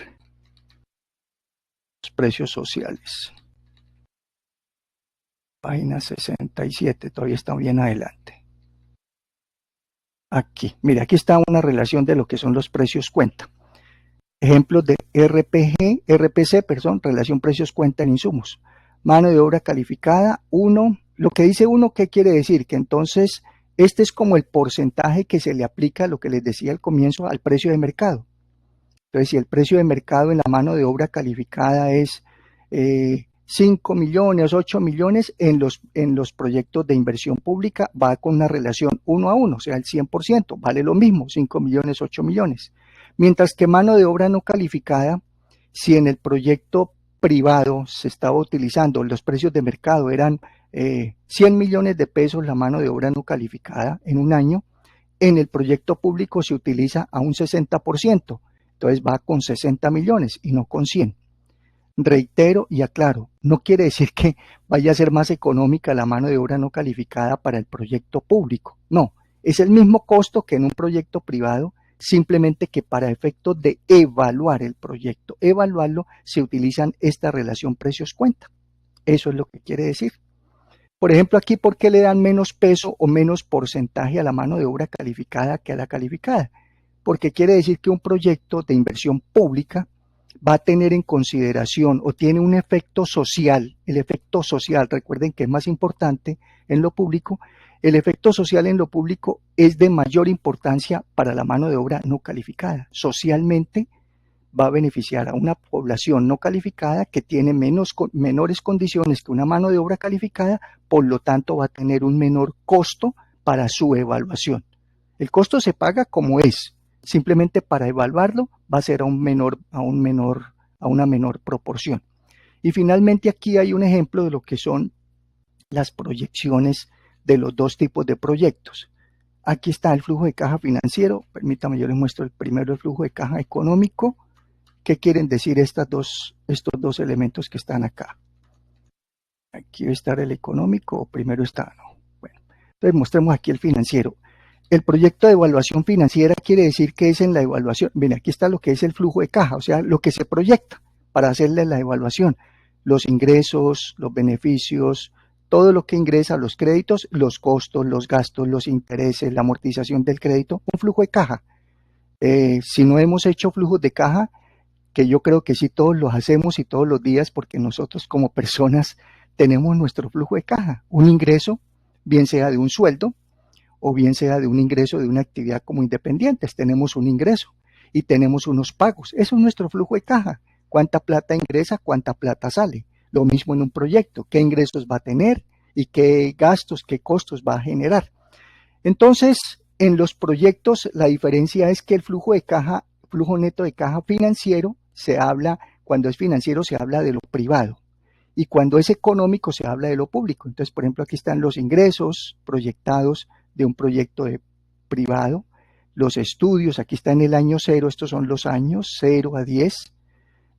Los precios sociales. Página 67, todavía está bien adelante. Aquí, mira, aquí está una relación de lo que son los precios cuenta. Ejemplos de RPC, relación precios cuenta en insumos. Mano de obra calificada, 1. Lo que dice 1, ¿qué quiere decir? Que entonces este es como el porcentaje que se le aplica a lo que les decía al comienzo al precio de mercado. Entonces, si el precio de mercado en la mano de obra calificada es 5 millones, 8 millones, en los proyectos de inversión pública va con una relación 1 a 1, o sea, el 100%, vale lo mismo, 5 millones, 8 millones. Mientras que mano de obra no calificada, si en el proyecto privado se estaba utilizando, los precios de mercado eran 100 millones de pesos la mano de obra no calificada en un año, en el proyecto público se utiliza a un 60%, entonces va con 60 millones y no con 100. Reitero y aclaro, no quiere decir que vaya a ser más económica la mano de obra no calificada para el proyecto público, no, es el mismo costo que en un proyecto privado, simplemente que para efectos de evaluar el proyecto, evaluarlo, se utilizan esta relación precios-cuenta. Eso es lo que quiere decir. Por ejemplo, aquí, ¿por qué le dan menos peso o menos porcentaje a la mano de obra calificada que a la calificada? Porque quiere decir que un proyecto de inversión pública va a tener en consideración o tiene un efecto social. El efecto social, recuerden que es más importante en lo público, el efecto social en lo público es de mayor importancia para la mano de obra no calificada. Socialmente va a beneficiar a una población no calificada que tiene menores condiciones que una mano de obra calificada, por lo tanto va a tener un menor costo para su evaluación. El costo se paga como es, simplemente para evaluarlo va a ser a una menor proporción. Y finalmente aquí hay un ejemplo de lo que son las proyecciones de los dos tipos de proyectos. Aquí está el flujo de caja financiero. Permítame, yo les muestro el primero, el flujo de caja económico. ¿Qué quieren decir estos dos elementos que están acá? Aquí debe estar el económico, o primero está, no. Bueno, entonces mostremos aquí el financiero. El proyecto de evaluación financiera quiere decir que es en la evaluación. Bien, aquí está lo que es el flujo de caja, o sea, lo que se proyecta para hacerle la evaluación. Los ingresos, los beneficios, todo lo que ingresa, los créditos, los costos, los gastos, los intereses, la amortización del crédito, un flujo de caja. Si no hemos hecho flujos de caja, que yo creo que sí todos los hacemos y todos los días, porque nosotros como personas tenemos nuestro flujo de caja, un ingreso, bien sea de un sueldo o bien sea de un ingreso de una actividad como independientes, tenemos un ingreso y tenemos unos pagos, eso es nuestro flujo de caja, cuánta plata ingresa, cuánta plata sale. Lo mismo en un proyecto, qué ingresos va a tener y qué gastos, qué costos va a generar. Entonces, en los proyectos la diferencia es que el flujo de caja, flujo neto de caja financiero, se habla, cuando es financiero se habla de lo privado y cuando es económico se habla de lo público. Entonces, por ejemplo, aquí están los ingresos proyectados de un proyecto privado, los estudios, aquí está en el año 0, estos son los años 0 a 10.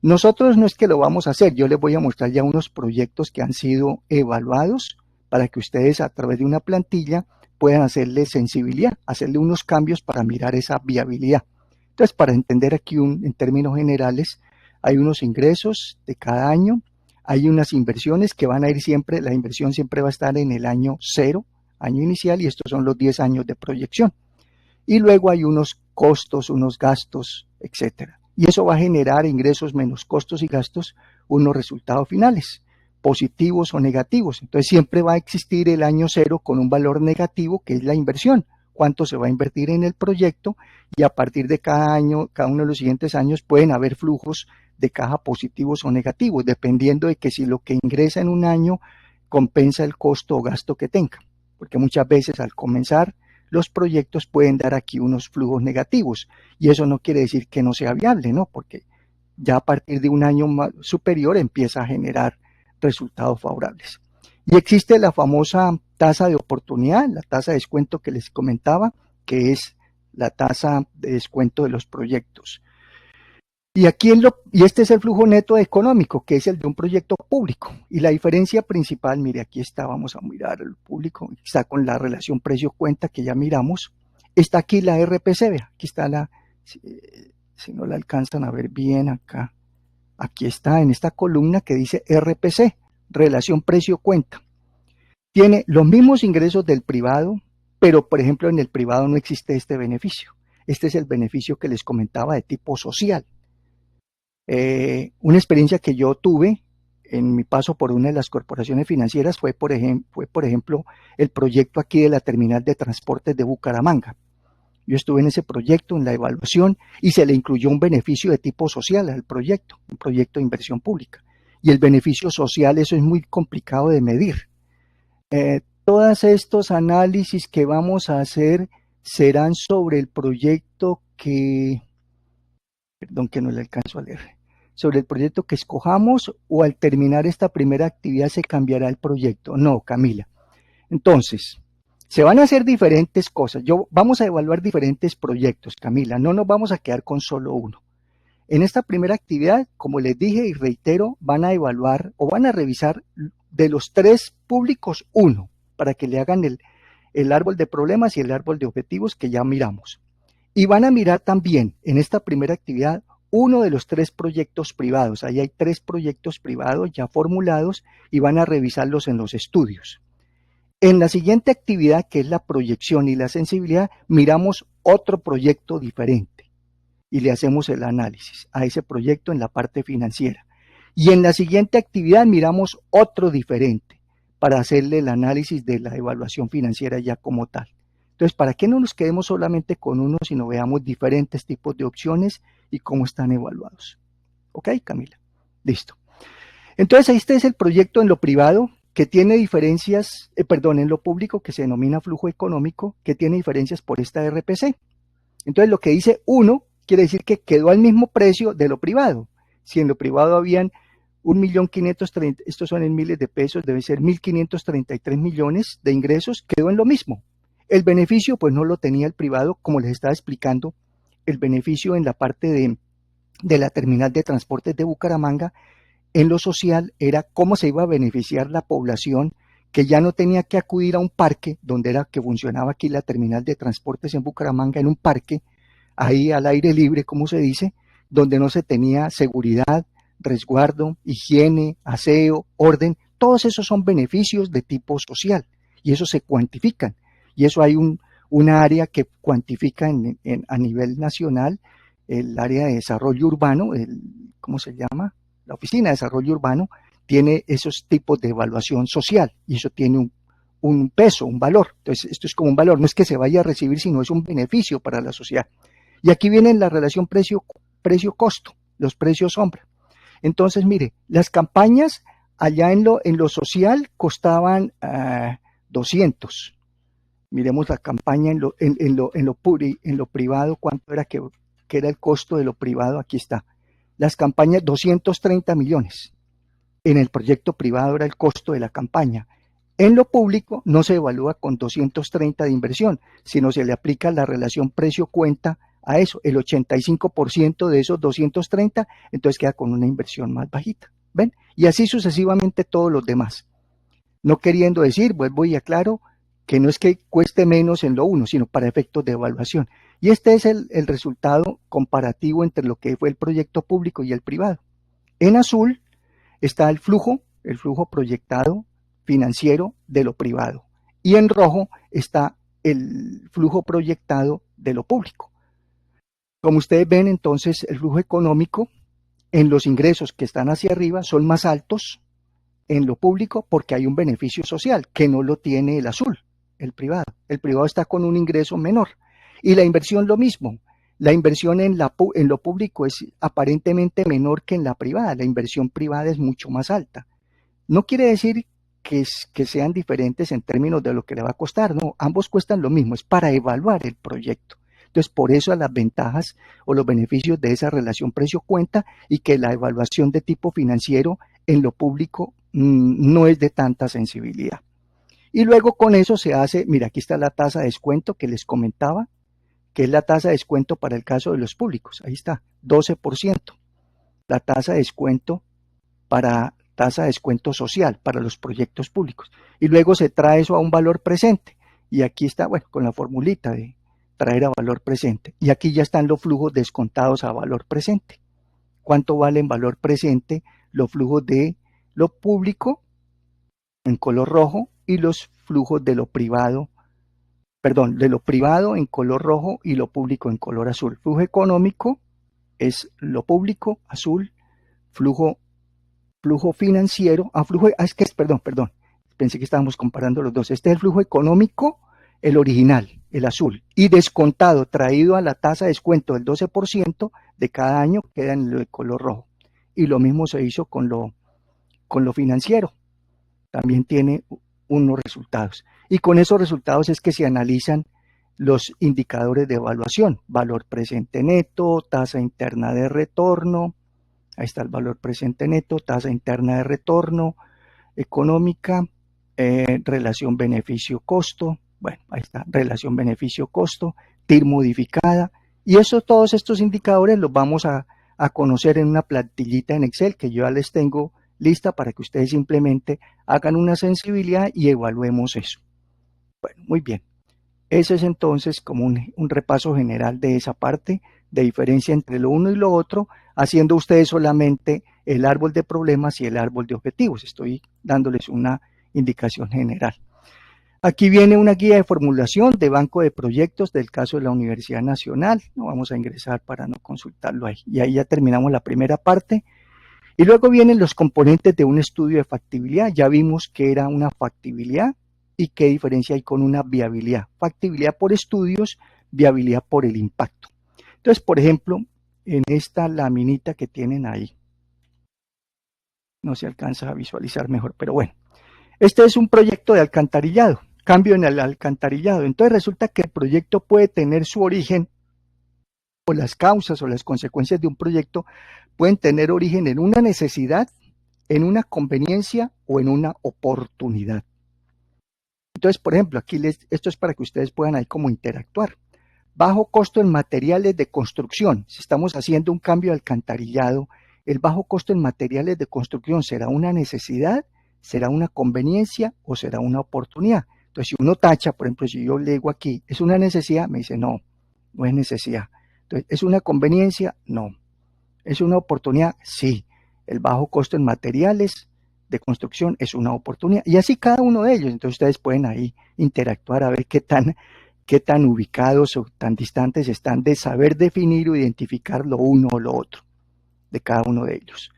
Nosotros no es que lo vamos a hacer, yo les voy a mostrar ya unos proyectos que han sido evaluados para que ustedes a través de una plantilla puedan hacerle sensibilidad, hacerle unos cambios para mirar esa viabilidad. Entonces, para entender aquí en términos generales, hay unos ingresos de cada año, hay unas inversiones que van a ir siempre, la inversión siempre va a estar en el año 0, año inicial, y estos son los 10 años de proyección. Y luego hay unos costos, unos gastos, etcétera. Y eso va a generar ingresos menos costos y gastos, unos resultados finales, positivos o negativos. Entonces siempre va a existir el año 0 con un valor negativo, que es la inversión, cuánto se va a invertir en el proyecto, y a partir de cada año, cada uno de los siguientes años pueden haber flujos de caja positivos o negativos, dependiendo de que si lo que ingresa en un año compensa el costo o gasto que tenga. Porque muchas veces al comenzar los proyectos pueden dar aquí unos flujos negativos y eso no quiere decir que no sea viable, ¿no? Porque ya a partir de un año superior empieza a generar resultados favorables. Y existe la famosa tasa de oportunidad, la tasa de descuento que les comentaba, que es la tasa de descuento de los proyectos. Y este es el flujo neto económico, que es el de un proyecto público. Y la diferencia principal, mire, aquí está, vamos a mirar el público, está con la relación precio-cuenta que ya miramos. Está aquí la RPC, vea, aquí está si no la alcanzan a ver bien acá, aquí está en esta columna que dice RPC, relación precio-cuenta. Tiene los mismos ingresos del privado, pero por ejemplo en el privado no existe este beneficio. Este es el beneficio que les comentaba de tipo social. Una experiencia que yo tuve en mi paso por una de las corporaciones financieras fue por ejemplo, el proyecto aquí de la terminal de transportes de Bucaramanga. Yo estuve en ese proyecto, en la evaluación, y se le incluyó un beneficio de tipo social al proyecto, un proyecto de inversión pública. Y el beneficio social, eso es muy complicado de medir. Todos estos análisis que vamos a hacer serán sobre el proyecto perdón que no le alcanzo a leer, sobre el proyecto que escojamos, o al terminar esta primera actividad se cambiará el proyecto. No, Camila. Entonces, se van a hacer diferentes cosas. Vamos a evaluar diferentes proyectos, Camila. No nos vamos a quedar con solo uno. En esta primera actividad, como les dije y reitero, van a evaluar o van a revisar de los 3 públicos uno, para que le hagan el árbol de problemas y el árbol de objetivos que ya miramos. Y van a mirar también en esta primera actividad uno de los 3 proyectos privados. Ahí hay 3 proyectos privados ya formulados y van a revisarlos en los estudios. En la siguiente actividad, que es la proyección y la sensibilidad, miramos otro proyecto diferente y le hacemos el análisis a ese proyecto en la parte financiera. Y en la siguiente actividad miramos otro diferente para hacerle el análisis de la evaluación financiera ya como tal. Entonces, ¿para qué no nos quedemos solamente con uno, sino veamos diferentes tipos de opciones y cómo están evaluados? ¿Ok, Camila? Listo. Entonces, este es el proyecto en lo privado, que tiene diferencias, en lo público, que se denomina flujo económico, que tiene diferencias por esta RPC. Entonces, lo que dice 1 quiere decir que quedó al mismo precio de lo privado. Si en lo privado habían 1.530.000, estos son en miles de pesos, debe ser 1.533 millones de ingresos, quedó en lo mismo. El beneficio pues no lo tenía el privado, como les estaba explicando, el beneficio en la parte de la terminal de transportes de Bucaramanga, en lo social era cómo se iba a beneficiar la población que ya no tenía que acudir a un parque, donde era que funcionaba aquí la terminal de transportes en Bucaramanga, en un parque, ahí al aire libre, como se dice, donde no se tenía seguridad, resguardo, higiene, aseo, orden. Todos esos son beneficios de tipo social y eso se cuantifican. Y eso hay una área que cuantifica a nivel nacional, el área de desarrollo urbano, ¿cómo se llama? La Oficina de Desarrollo Urbano tiene esos tipos de evaluación social y eso tiene un peso, un valor. Entonces, esto es como un valor, no es que se vaya a recibir, sino es un beneficio para la sociedad. Y aquí viene la relación precio-costo, los precios sombra. Entonces, mire, las campañas allá en lo social costaban 200. Miremos la campaña en lo privado, cuánto era que era el costo de lo privado, aquí está. Las campañas, 230 millones. En el proyecto privado era el costo de la campaña. En lo público no se evalúa con 230 de inversión, sino se le aplica la relación precio-cuenta a eso, el 85% de esos 230, entonces queda con una inversión más bajita. ¿Ven? Y así sucesivamente todos los demás. No queriendo decir, vuelvo y aclaro, que no es que cueste menos en lo uno, sino para efectos de evaluación. Y este es el resultado comparativo entre lo que fue el proyecto público y el privado. En azul está el flujo proyectado financiero de lo privado. Y en rojo está el flujo proyectado de lo público. Como ustedes ven, entonces, el flujo económico en los ingresos que están hacia arriba son más altos en lo público porque hay un beneficio social que no lo tiene el azul, el privado. El privado está con un ingreso menor. Y la inversión lo mismo. La inversión en lo público es aparentemente menor que en la privada. La inversión privada es mucho más alta. No quiere decir que sean diferentes en términos de lo que le va a costar, no, ambos cuestan lo mismo, es para evaluar el proyecto. Entonces, por eso las ventajas o los beneficios de esa relación precio-cuenta y que la evaluación de tipo financiero en lo público no es de tanta sensibilidad. Y luego con eso se hace, mira, aquí está la tasa de descuento que les comentaba, que es la tasa de descuento para el caso de los públicos, ahí está, 12%, la tasa de descuento tasa de descuento social para los proyectos públicos. Y luego se trae eso a un valor presente. Y aquí está, bueno, con la formulita de traer a valor presente. Y aquí ya están los flujos descontados a valor presente. ¿Cuánto vale en valor presente los flujos de lo público en color rojo y los flujos de lo privado, de lo privado en color rojo y lo público en color azul? Flujo económico es lo público, azul, flujo financiero, perdón, pensé que estábamos comparando los dos. Este es el flujo económico, el original, el azul, y descontado, traído a la tasa de descuento del 12% de cada año, queda en el color rojo. Y lo mismo se hizo con lo financiero. También tiene unos resultados. Y con esos resultados es que se analizan los indicadores de evaluación, valor presente neto, tasa interna de retorno. Ahí está el valor presente neto, tasa interna de retorno, económica, relación beneficio-costo. Bueno, ahí está, relación beneficio-costo, TIR modificada. Y todos estos indicadores los vamos a conocer en una plantillita en Excel que yo ya les tengo lista para que ustedes simplemente hagan una sensibilidad y evaluemos eso. Bueno, muy bien. Ese es entonces como un repaso general de esa parte de diferencia entre lo uno y lo otro, haciendo ustedes solamente el árbol de problemas y el árbol de objetivos. Estoy dándoles una indicación general. Aquí viene una guía de formulación de banco de proyectos del caso de la Universidad Nacional. No vamos a ingresar para no consultarlo ahí. Y ahí ya terminamos la primera parte. Y luego vienen los componentes de un estudio de factibilidad. Ya vimos que era una factibilidad y qué diferencia hay con una viabilidad. Factibilidad por estudios, viabilidad por el impacto. Entonces, por ejemplo, en esta laminita que tienen ahí, no se alcanza a visualizar mejor, pero bueno, este es un proyecto de alcantarillado, cambio en el alcantarillado. Entonces resulta que el proyecto puede tener su origen, o las causas o las consecuencias de un proyecto pueden tener origen en una necesidad en una conveniencia o en una oportunidad. Entonces, por ejemplo, aquí esto es para que ustedes puedan ahí como interactuar. Bajo costo en materiales de construcción. Si estamos haciendo un cambio de alcantarillado, el bajo costo en materiales de construcción será una necesidad, será una conveniencia o será una oportunidad. Entonces, si uno tacha, por ejemplo, si yo le digo aquí, ¿es una necesidad? Me dice, no, no es necesidad. Entonces, ¿es una conveniencia? No. ¿Es una oportunidad? Sí. El bajo costo en materiales de construcción es una oportunidad. Y así cada uno de ellos. Entonces, ustedes pueden ahí interactuar a ver qué tan ubicados o tan distantes están de saber definir o identificar lo uno o lo otro de cada uno de ellos.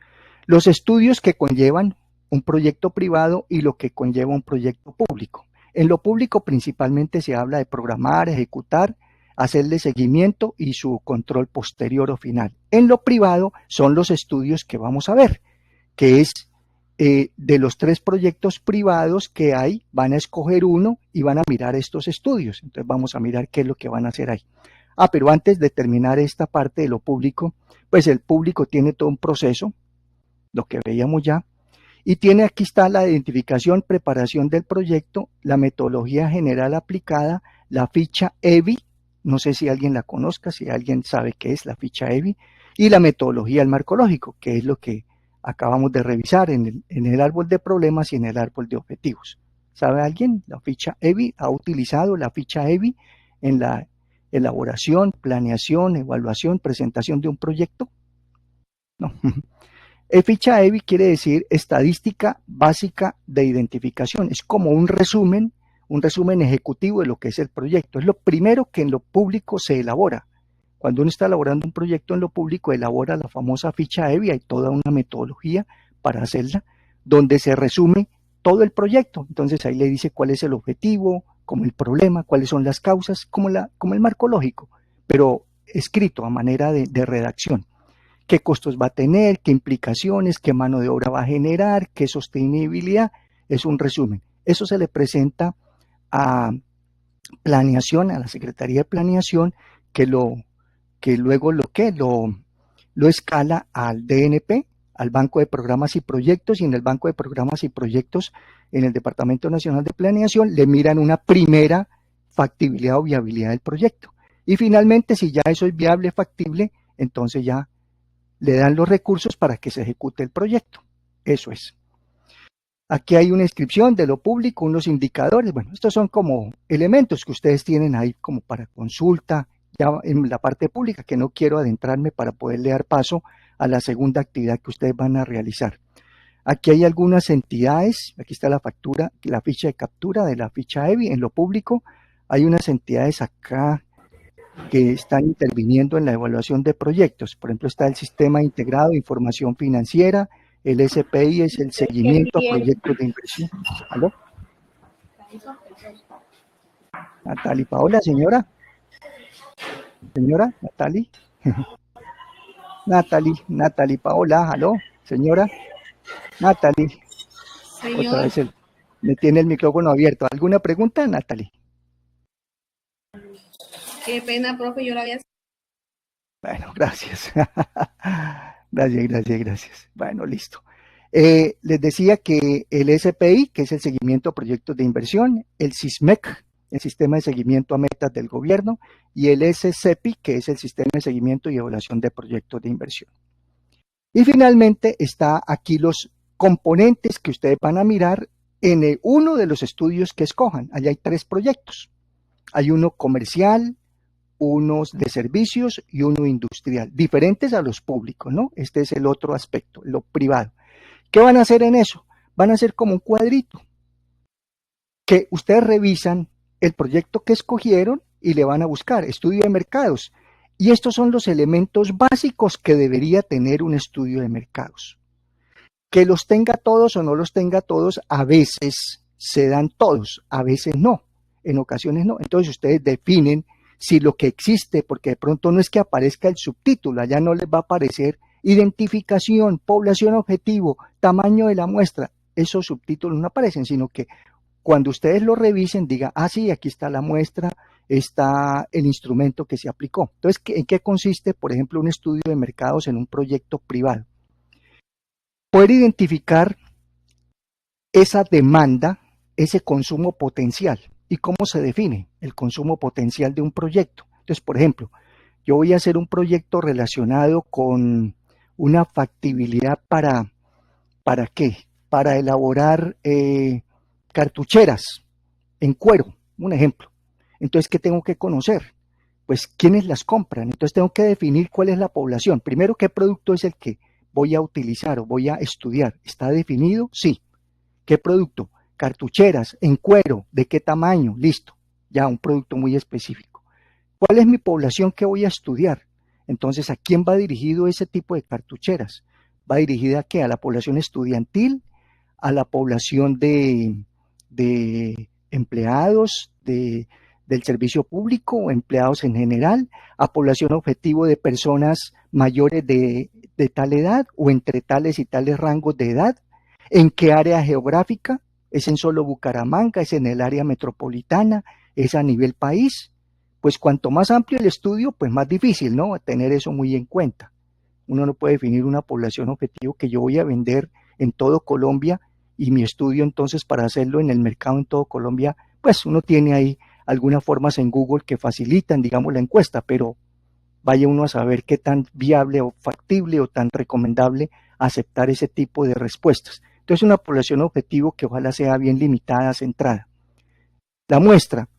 Los estudios que conllevan un proyecto privado y lo que conlleva un proyecto público. En lo público principalmente se habla de programar, ejecutar, hacerle seguimiento y su control posterior o final. En lo privado son los estudios que vamos a ver, que es de los 3 proyectos privados que hay, van a escoger uno y van a mirar estos estudios. Entonces vamos a mirar qué es lo que van a hacer ahí. Pero antes de terminar esta parte de lo público, pues el público tiene todo un proceso, lo que veíamos ya, y tiene aquí está la identificación, preparación del proyecto, la metodología general aplicada, la ficha EBI, no sé si alguien la conozca, si alguien sabe qué es la ficha EBI, y la metodología del marco lógico, que es lo que acabamos de revisar en el árbol de problemas y en el árbol de objetivos. ¿Sabe alguien? La ficha EBI, ¿ha utilizado la ficha EBI en la elaboración, planeación, evaluación, presentación de un proyecto? No. Ficha EBI quiere decir estadística básica de identificación. Es como un resumen ejecutivo de lo que es el proyecto. Es lo primero que en lo público se elabora. Cuando uno está elaborando un proyecto en lo público, elabora la famosa ficha EBI, hay toda una metodología para hacerla, donde se resume todo el proyecto. Entonces ahí le dice cuál es el objetivo, como el problema, cuáles son las causas, como el marco lógico, pero escrito a manera de redacción. Qué costos va a tener, qué implicaciones, qué mano de obra va a generar, qué sostenibilidad, es un resumen. Eso se le presenta a planeación, a la Secretaría de Planeación, que luego lo escala al DNP, al Banco de Programas y Proyectos, y en el Banco de Programas y Proyectos, en el Departamento Nacional de Planeación, le miran una primera factibilidad o viabilidad del proyecto. Y finalmente, si ya eso es viable, factible, entonces ya le dan los recursos para que se ejecute el proyecto. Eso es. Aquí hay una inscripción de lo público, unos indicadores. Bueno, estos son como elementos que ustedes tienen ahí como para consulta, ya en la parte pública, que no quiero adentrarme para poderle dar paso a la segunda actividad que ustedes van a realizar. Aquí hay algunas entidades, aquí está la factura, la ficha de captura de la ficha EBI en lo público. Hay unas entidades acá que están interviniendo en la evaluación de proyectos. Por ejemplo, está el Sistema Integrado de Información Financiera, el SPI es el seguimiento a proyectos de inversión. ¿Aló? Natalie Paola, señora. Señora, Natalie. Natalie Paola, aló, señora. Natalie. Señor. Otra vez me tiene el micrófono abierto. ¿Alguna pregunta, Natalie? Qué pena, profe, yo la había... Bueno, gracias. Gracias. Bueno, listo. Les decía que el SPI, que es el seguimiento a proyectos de inversión, el SISMEC, el sistema de seguimiento a metas del gobierno, y el SCEPI, que es el sistema de seguimiento y evaluación de proyectos de inversión. Y finalmente está aquí los componentes que ustedes van a mirar en uno de los estudios que escojan. Allá hay 3 proyectos. Hay uno comercial, unos de servicios y uno industrial, diferentes a los públicos, ¿no? Este es el otro aspecto, lo privado. ¿Qué van a hacer en eso? Van a hacer como un cuadrito, que ustedes revisan el proyecto que escogieron y le van a buscar estudio de mercados. Y estos son los elementos básicos que debería tener un estudio de mercados. Que los tenga todos o no los tenga todos, a veces se dan todos, a veces no, en ocasiones no. Entonces ustedes definen si lo que existe, porque de pronto no es que aparezca el subtítulo, allá no les va a aparecer identificación, población objetivo, tamaño de la muestra, esos subtítulos no aparecen, sino que cuando ustedes lo revisen, diga, sí, aquí está la muestra, está el instrumento que se aplicó. Entonces, ¿en qué consiste, por ejemplo, un estudio de mercados en un proyecto privado? Poder identificar esa demanda, ese consumo potencial. ¿Y cómo se define el consumo potencial de un proyecto? Entonces, por ejemplo, yo voy a hacer un proyecto relacionado con una factibilidad ¿para qué? Para elaborar cartucheras en cuero, un ejemplo. Entonces, ¿qué tengo que conocer? Pues, ¿quiénes las compran? Entonces, tengo que definir cuál es la población. Primero, ¿qué producto es el que voy a utilizar o voy a estudiar? ¿Está definido? Sí. ¿Qué producto? Cartucheras en cuero. ¿De qué tamaño? Listo. Ya un producto muy específico. ¿Cuál es mi población que voy a estudiar? Entonces, ¿a quién va dirigido ese tipo de cartucheras? ¿Va dirigida a qué? ¿A la población estudiantil? ¿A la población de empleados del servicio público o empleados en general? ¿A población objetivo de personas mayores de tal edad o entre tales y tales rangos de edad? ¿En qué área geográfica? ¿Es en solo Bucaramanga? ¿Es en el área metropolitana? ¿Es a nivel país? Pues cuanto más amplio el estudio, pues más difícil, ¿no? Tener eso muy en cuenta. Uno no puede definir una población objetivo que yo voy a vender en todo Colombia y mi estudio entonces para hacerlo en el mercado en todo Colombia, pues uno tiene ahí algunas formas en Google que facilitan, digamos, la encuesta, pero vaya uno a saber qué tan viable o factible o tan recomendable aceptar ese tipo de respuestas. Entonces, una población objetivo que ojalá sea bien limitada, centrada. La muestra,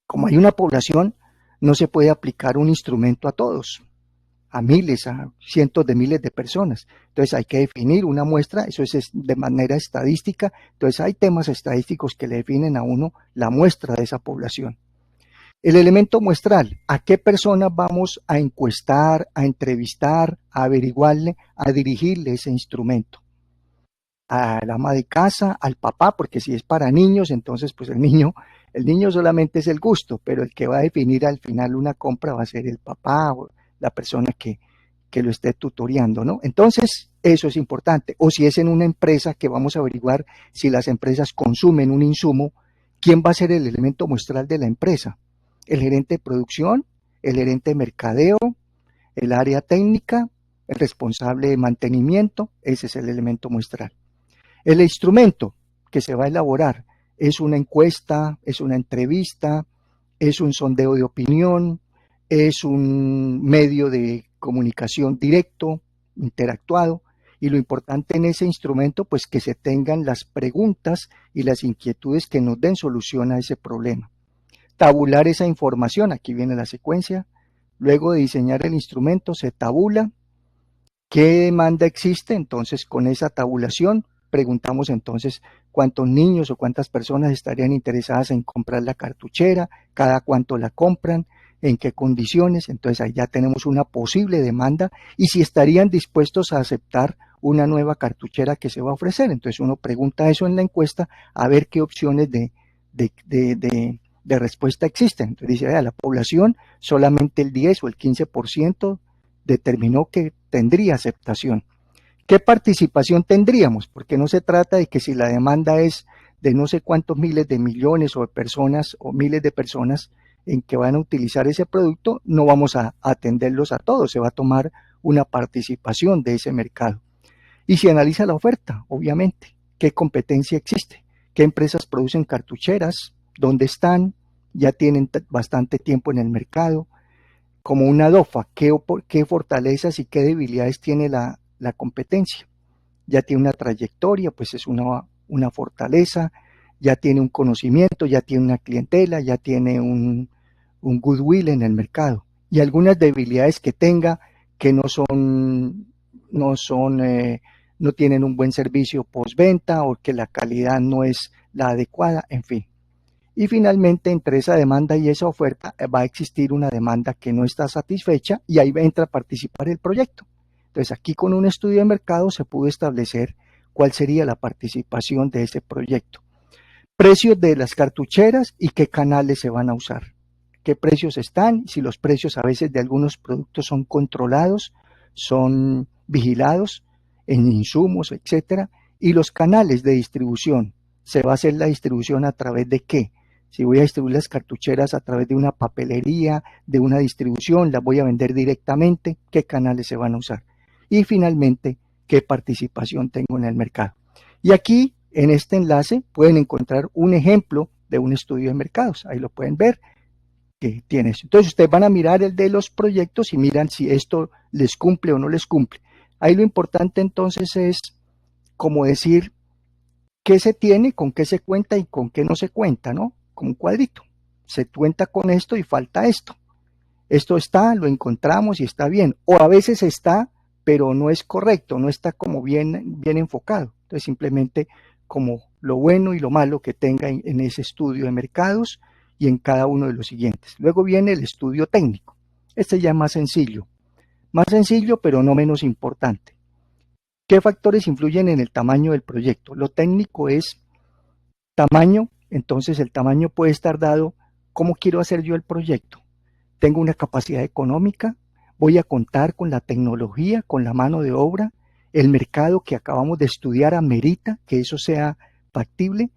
como hay una población, no se puede aplicar un instrumento a todos, a miles, a cientos de miles de personas. Entonces hay que definir una muestra, eso es de manera estadística, entonces hay temas estadísticos que le definen a uno la muestra de esa población. El elemento muestral, ¿a qué personas vamos a encuestar, a entrevistar, a averiguarle, a dirigirle ese instrumento? Al ama de casa, al papá, porque si es para niños, entonces pues el niño solamente es el gusto, pero el que va a definir al final una compra va a ser el papá o la persona que lo esté tutoreando, ¿no? Entonces, eso es importante. O si es en una empresa que vamos a averiguar si las empresas consumen un insumo, ¿quién va a ser el elemento muestral de la empresa? ¿El gerente de producción? ¿El gerente de mercadeo? ¿El área técnica? ¿El responsable de mantenimiento? Ese es el elemento muestral. El instrumento que se va a elaborar es una encuesta, es una entrevista, es un sondeo de opinión, es un medio de comunicación directo, interactuado, y lo importante en ese instrumento, pues que se tengan las preguntas y las inquietudes que nos den solución a ese problema. Tabular esa información, aquí viene la secuencia, luego de diseñar el instrumento se tabula, ¿qué demanda existe? Entonces con esa tabulación preguntamos entonces cuántos niños o cuántas personas estarían interesadas en comprar la cartuchera, cada cuánto la compran, en qué condiciones, entonces ahí ya tenemos una posible demanda y si estarían dispuestos a aceptar una nueva cartuchera que se va a ofrecer. Entonces uno pregunta eso en la encuesta a ver qué opciones de respuesta existen. Entonces dice, la población solamente el 10 o el 15% determinó que tendría aceptación. ¿Qué participación tendríamos? Porque no se trata de que si la demanda es de no sé cuántos miles de millones o de personas o miles de personas en que van a utilizar ese producto, no vamos a atenderlos a todos, se va a tomar una participación de ese mercado. Y se analiza la oferta, obviamente, qué competencia existe, qué empresas producen cartucheras, dónde están, ya tienen bastante tiempo en el mercado, como una DOFA, qué fortalezas y qué debilidades tiene la competencia. Ya tiene una trayectoria, pues es una fortaleza, ya tiene un conocimiento, ya tiene una clientela, ya tiene un goodwill en el mercado. Y algunas debilidades que tenga que no tienen un buen servicio postventa o que la calidad no es la adecuada, en fin. Y finalmente, entre esa demanda y esa oferta va a existir una demanda que no está satisfecha y ahí entra a participar el proyecto. Entonces, aquí con un estudio de mercado se pudo establecer cuál sería la participación de ese proyecto. Precios de las cartucheras y qué canales se van a usar. Qué precios están, si los precios a veces de algunos productos son controlados, son vigilados en insumos, etcétera, y los canales de distribución. ¿Se va a hacer la distribución a través de qué? Si voy a distribuir las cartucheras a través de una papelería, de una distribución, las voy a vender directamente, ¿qué canales se van a usar? Y finalmente, qué participación tengo en el mercado. Y aquí, en este enlace, pueden encontrar un ejemplo de un estudio de mercados. Ahí lo pueden ver que tiene eso. Entonces, ustedes van a mirar el de los proyectos y miran si esto les cumple o no les cumple. Ahí lo importante entonces es como decir qué se tiene, con qué se cuenta y con qué no se cuenta, ¿no? Como un cuadrito. Se cuenta con esto y falta esto. Esto está, lo encontramos y está bien. O a veces está, pero no es correcto, no está como bien enfocado. Entonces simplemente como lo bueno y lo malo que tenga en ese estudio de mercados y en cada uno de los siguientes. Luego viene el estudio técnico. Este ya es más sencillo, pero no menos importante. ¿Qué factores influyen en el tamaño del proyecto? Lo técnico es tamaño, entonces el tamaño puede estar dado, ¿cómo quiero hacer yo el proyecto? ¿Tengo una capacidad económica? ¿Voy a contar con la tecnología, con la mano de obra? ¿El mercado que acabamos de estudiar amerita que eso sea factible?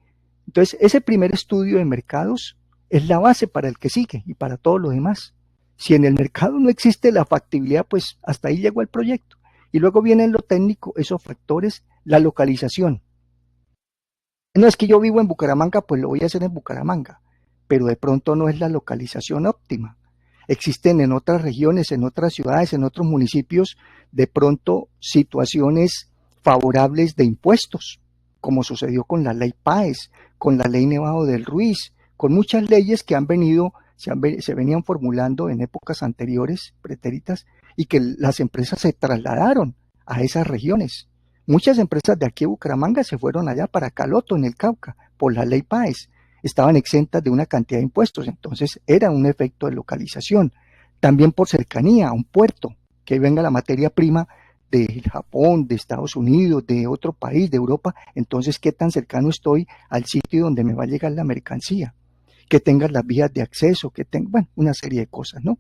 Entonces, ese primer estudio de mercados es la base para el que sigue y para todo lo demás. Si en el mercado no existe la factibilidad, pues hasta ahí llegó el proyecto. Y luego viene en lo técnico esos factores, la localización. No es que yo vivo en Bucaramanga, pues lo voy a hacer en Bucaramanga, pero de pronto no es la localización óptima. Existen en otras regiones, en otras ciudades, en otros municipios, de pronto situaciones favorables de impuestos, como sucedió con la ley PAES, con la ley Nevado del Ruiz, con muchas leyes que han venido, se venían formulando en épocas anteriores, pretéritas, y que las empresas se trasladaron a esas regiones. Muchas empresas de aquí de Bucaramanga se fueron allá para Caloto, en el Cauca, por la ley PAES. Estaban exentas de una cantidad de impuestos, entonces era un efecto de localización. También por cercanía a un puerto, que venga la materia prima de Japón, de Estados Unidos, de otro país, de Europa, entonces qué tan cercano estoy al sitio donde me va a llegar la mercancía, que tenga las vías de acceso, que tenga, bueno, una serie de cosas, ¿no?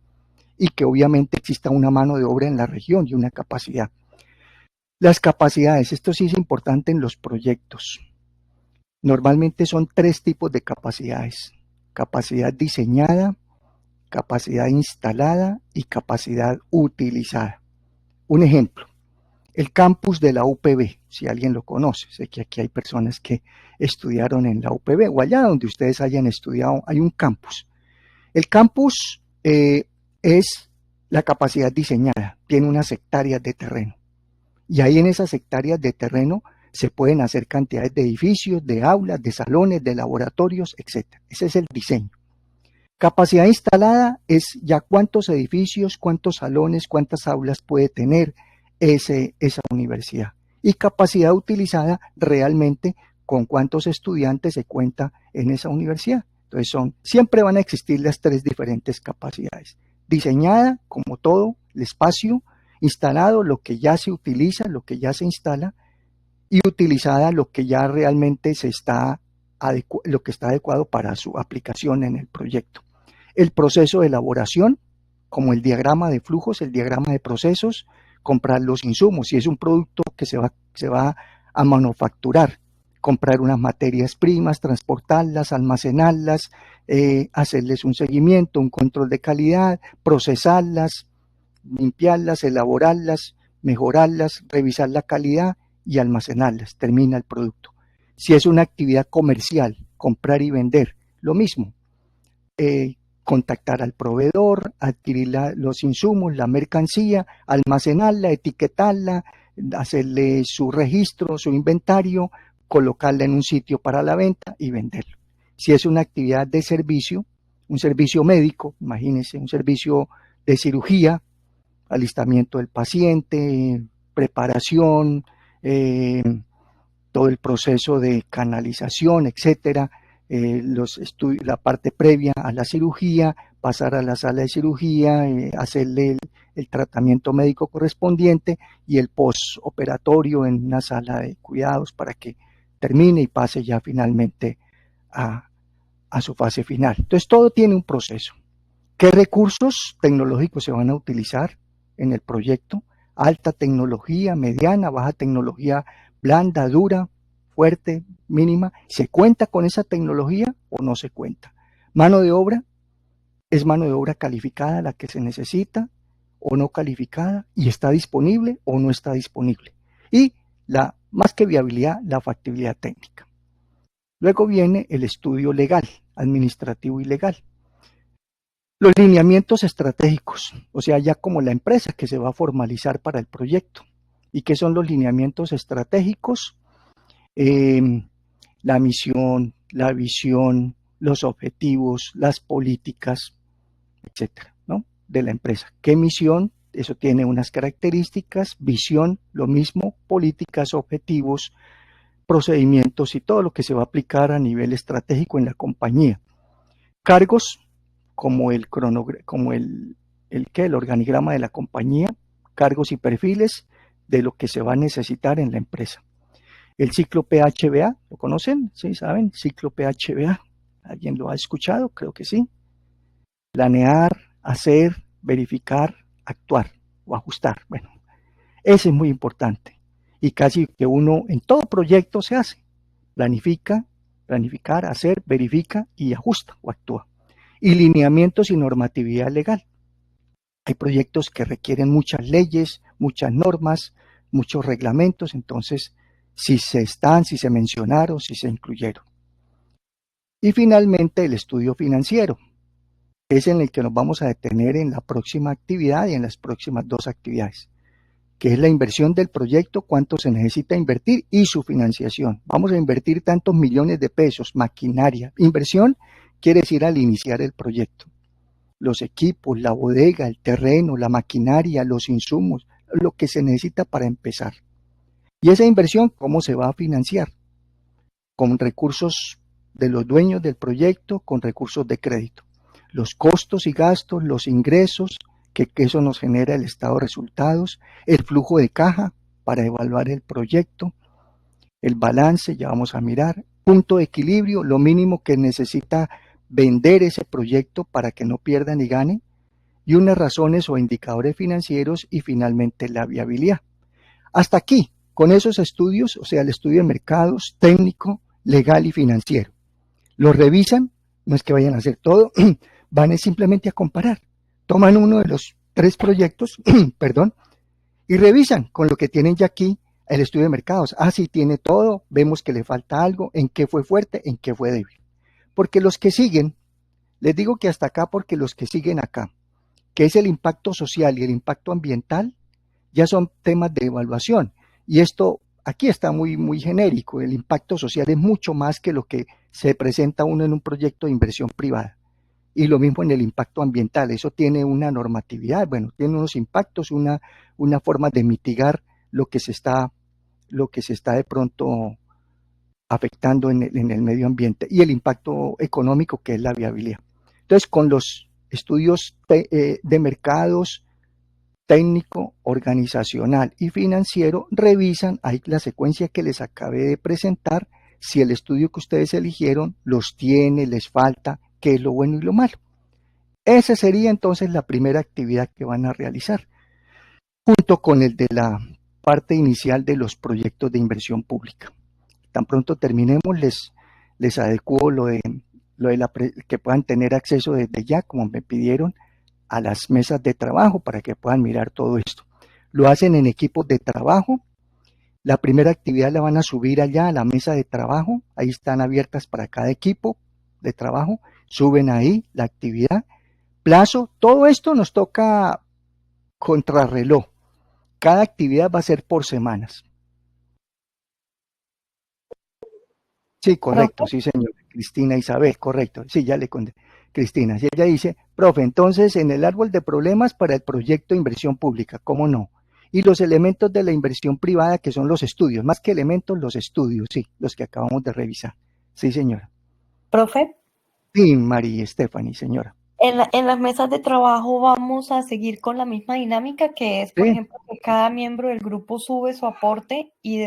Y que obviamente exista una mano de obra en la región y una capacidad. Las capacidades, esto sí es importante en los proyectos. Normalmente son 3 tipos de capacidades: capacidad diseñada, capacidad instalada y capacidad utilizada. Un ejemplo, el campus de la UPB, si alguien lo conoce, sé que aquí hay personas que estudiaron en la UPB o allá donde ustedes hayan estudiado, hay un campus. El campus es la capacidad diseñada, tiene unas hectáreas de terreno. Y ahí en esas hectáreas de terreno se pueden hacer cantidades de edificios, de aulas, de salones, de laboratorios, etc. Ese es el diseño. Capacidad instalada es ya cuántos edificios, cuántos salones, cuántas aulas puede tener esa universidad. Y capacidad utilizada realmente con cuántos estudiantes se cuenta en esa universidad. Entonces siempre van a existir las 3 diferentes capacidades. Diseñada, como todo, el espacio; instalado, lo que ya se utiliza, lo que ya se instala; y utilizada, lo que ya realmente lo que está adecuado para su aplicación en el proyecto. El proceso de elaboración, como el diagrama de flujos, el diagrama de procesos; comprar los insumos, si es un producto que se va a manufacturar, comprar unas materias primas, transportarlas, almacenarlas, hacerles un seguimiento, un control de calidad, procesarlas, limpiarlas, elaborarlas, mejorarlas, revisar la calidad y almacenarlas, termina el producto. Si es una actividad comercial, comprar y vender, lo mismo, contactar al proveedor, adquirir los insumos, la mercancía, almacenarla, etiquetarla, hacerle su registro, su inventario, colocarla en un sitio para la venta y venderlo. Si es una actividad de servicio, un servicio médico, imagínense, un servicio de cirugía, alistamiento del paciente, preparación, todo el proceso de canalización, etcétera, la parte previa a la cirugía, pasar a la sala de cirugía, hacerle el tratamiento médico correspondiente y el postoperatorio en una sala de cuidados para que termine y pase ya finalmente a su fase final. Entonces todo tiene un proceso. ¿Qué recursos tecnológicos se van a utilizar en el proyecto? Alta tecnología, mediana, baja tecnología, blanda, dura, fuerte, mínima. ¿Se cuenta con esa tecnología o no se cuenta? Mano de obra, ¿es mano de obra calificada la que se necesita o no calificada? ¿Y está disponible o no está disponible? Y más que viabilidad, la factibilidad técnica. Luego viene el estudio legal, administrativo y legal. Los lineamientos estratégicos, o sea, ya como la empresa que se va a formalizar para el proyecto. ¿Y qué son los lineamientos estratégicos? La misión, la visión, los objetivos, las políticas, etcétera, ¿no? De la empresa. ¿Qué misión? Eso tiene unas características, visión, lo mismo, políticas, objetivos, procedimientos y todo lo que se va a aplicar a nivel estratégico en la compañía. Cargos, como el organigrama de la compañía, cargos y perfiles de lo que se va a necesitar en la empresa. El ciclo PHBA, ¿lo conocen? ¿Sí saben? Ciclo PHBA. ¿Alguien lo ha escuchado? Creo que sí. Planear, hacer, verificar, actuar o ajustar. Bueno, ese es muy importante. Y casi que uno en todo proyecto se hace. Planificar, hacer, verifica y ajusta o actúa. Y lineamientos y normatividad legal. Hay proyectos que requieren muchas leyes, muchas normas, muchos reglamentos, entonces si se mencionaron, si se incluyeron. Y finalmente el estudio financiero, que es en el que nos vamos a detener en la próxima actividad y en las próximas 2 actividades, que es la inversión del proyecto, cuánto se necesita invertir y su financiación. Vamos a invertir tantos millones de pesos, maquinaria. Inversión quiere decir al iniciar el proyecto. Los equipos, la bodega, el terreno, la maquinaria, los insumos, lo que se necesita para empezar. Y esa inversión, ¿cómo se va a financiar? Con recursos de los dueños del proyecto, con recursos de crédito. Los costos y gastos, los ingresos, que eso nos genera el estado de resultados, el flujo de caja para evaluar el proyecto, el balance, ya vamos a mirar, punto de equilibrio, lo mínimo que necesita vender ese proyecto para que no pierda ni gane, y unas razones o indicadores financieros y finalmente la viabilidad. Hasta aquí, con esos estudios, o sea, el estudio de mercados, técnico, legal y financiero. Los revisan, no es que vayan a hacer todo, van simplemente a comparar. Toman uno de los 3 proyectos, perdón, y revisan con lo que tienen ya aquí el estudio de mercados. Ah, sí, tiene todo, vemos que le falta algo, en qué fue fuerte, en qué fue débil. Porque los que siguen, les digo que hasta acá porque los que siguen acá, que es el impacto social y el impacto ambiental, ya son temas de evaluación. Y esto aquí está muy, muy genérico. El impacto social es mucho más que lo que se presenta uno en un proyecto de inversión privada. Y lo mismo en el impacto ambiental. Eso tiene una normatividad, bueno, tiene unos impactos, una forma de mitigar lo que se está de pronto afectando en el medio ambiente, y el impacto económico, que es la viabilidad. Entonces, con los estudios de mercados, técnico, organizacional y financiero, revisan ahí la secuencia que les acabé de presentar, si el estudio que ustedes eligieron los tiene, les falta, qué es lo bueno y lo malo. Esa sería entonces la primera actividad que van a realizar, junto con el de la parte inicial de los proyectos de inversión pública. Tan pronto terminemos, les adecuo lo de que puedan tener acceso desde ya, como me pidieron, a las mesas de trabajo para que puedan mirar todo esto. Lo hacen en equipos de trabajo. La primera actividad la van a subir allá a la mesa de trabajo. Ahí están abiertas para cada equipo de trabajo. Suben ahí la actividad. Plazo, todo esto nos toca contrarreloj. Cada actividad va a ser por semanas. Sí, correcto, sí, señor. Cristina Isabel, correcto. Sí, ya le conté. Cristina, si ella dice, profe, entonces en el árbol de problemas para el proyecto de inversión pública, ¿cómo no? Y los elementos de la inversión privada, que son los estudios, más que elementos, los estudios, sí, los que acabamos de revisar. Sí, señora. Profe, Sí, María Stephanie, señora. en las mesas de trabajo vamos a seguir con la misma dinámica, que es, por Sí. ejemplo, que cada miembro del grupo sube su aporte y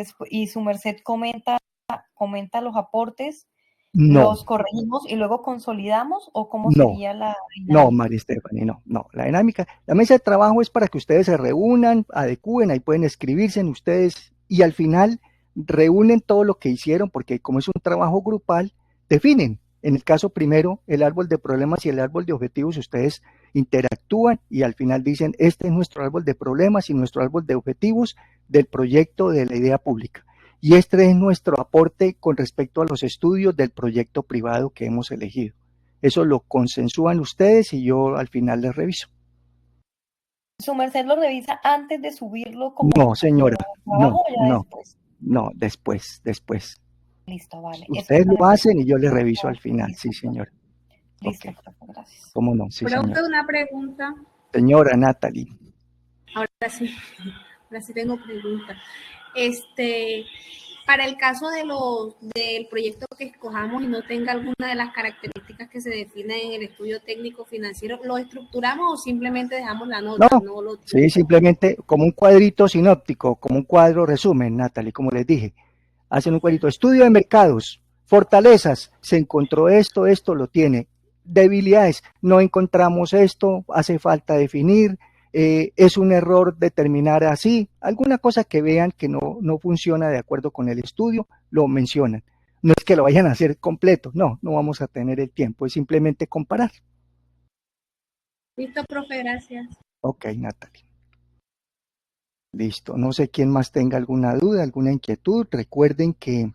su merced comenta los aportes, No, los corregimos y luego consolidamos, ¿o cómo no, sería la no, dinámica? María Stephanie, no. La dinámica, la mesa de trabajo es para que ustedes se reúnan, adecúen, ahí pueden escribirse en ustedes y al final reúnen todo lo que hicieron, porque como es un trabajo grupal, definen. En el caso primero, el árbol de problemas y el árbol de objetivos, ustedes interactúan y al final dicen, este es nuestro árbol de problemas y nuestro árbol de objetivos del proyecto de la idea pública. Y este es nuestro aporte con respecto a los estudios del proyecto privado que hemos elegido. Eso lo consensúan ustedes y yo al final les reviso. ¿Su merced lo revisa antes de subirlo como No, señora, trabajo no, o ya no, después? no, después. Listo, vale. Ustedes lo hacen y yo les reviso al final, sí, señora. Listo, Ok, profe, gracias. cómo no, sí, Profe, señora. una pregunta. Señora Natalie. Ahora sí, ahora sí tengo pregunta. Para el caso del proyecto que escojamos y no tenga alguna de las características que se definen en el estudio técnico financiero, ¿lo estructuramos o simplemente dejamos la nota? No, sí, simplemente como un cuadrito sinóptico, como un cuadro resumen, Natalie, como les dije. Hacen un cuadrito, estudio de mercados, fortalezas, se encontró esto, esto lo tiene. Debilidades, no encontramos esto, hace falta definir, es un error determinar así, alguna cosa que vean que no funciona de acuerdo con el estudio, lo mencionan. No es que lo vayan a hacer completo, no vamos a tener el tiempo, es simplemente comparar. Listo, profe, gracias. Ok, Natalie. Listo, no sé quién más tenga alguna duda, alguna inquietud. Recuerden que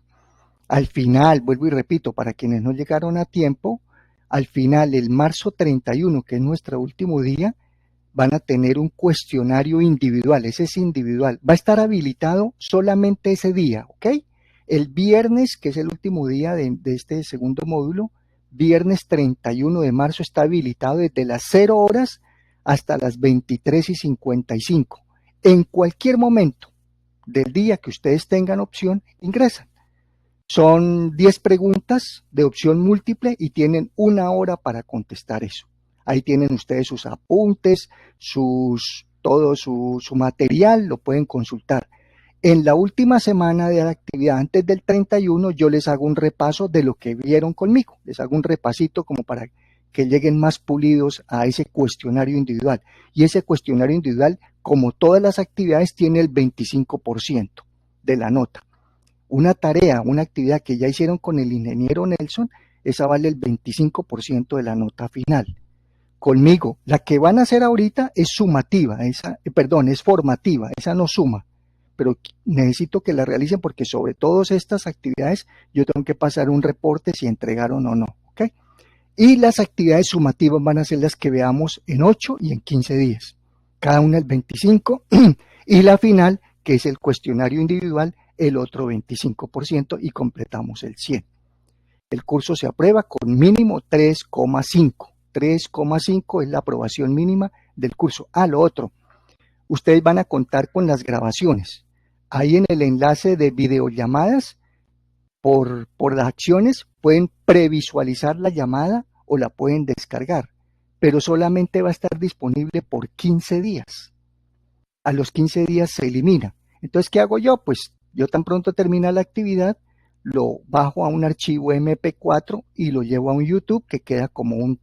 al final, vuelvo y repito, para quienes no llegaron a tiempo, al final, el marzo 31, que es nuestro último día, van a tener un cuestionario individual, ese es individual, va a estar habilitado solamente ese día, ¿ok? El viernes, que es el último día de este segundo módulo, viernes 31 de marzo está habilitado desde las 0 horas hasta las 23:55. En cualquier momento del día que ustedes tengan opción, ingresan. Son 10 preguntas de opción múltiple y tienen 1 hora para contestar eso. Ahí tienen ustedes sus apuntes, todo su material, lo pueden consultar. En la última semana de la actividad, antes del 31, yo les hago un repaso de lo que vieron conmigo. Les hago un repasito como para que lleguen más pulidos a ese cuestionario individual. Y ese cuestionario individual, como todas las actividades, tiene el 25% de la nota. Una tarea, una actividad que ya hicieron con el ingeniero Nelson, esa vale el 25% de la nota final. Conmigo, la que van a hacer ahorita es sumativa, es formativa, esa no suma, pero necesito que la realicen porque sobre todas estas actividades yo tengo que pasar un reporte si entregaron o no, ¿ok? Y las actividades sumativas van a ser las que veamos en 8 y en 15 días, cada una el 25, y la final, que es el cuestionario individual, el otro 25% y completamos el 100. El curso se aprueba con mínimo 3,5. 3,5 es la aprobación mínima del curso. Lo otro, ustedes van a contar con las grabaciones. Ahí en el enlace de videollamadas, por las acciones, pueden previsualizar la llamada o la pueden descargar, pero solamente va a estar disponible por 15 días. A los 15 días se elimina. Entonces, ¿qué hago yo? Pues yo tan pronto termina la actividad, lo bajo a un archivo MP4 y lo llevo a un YouTube que queda como un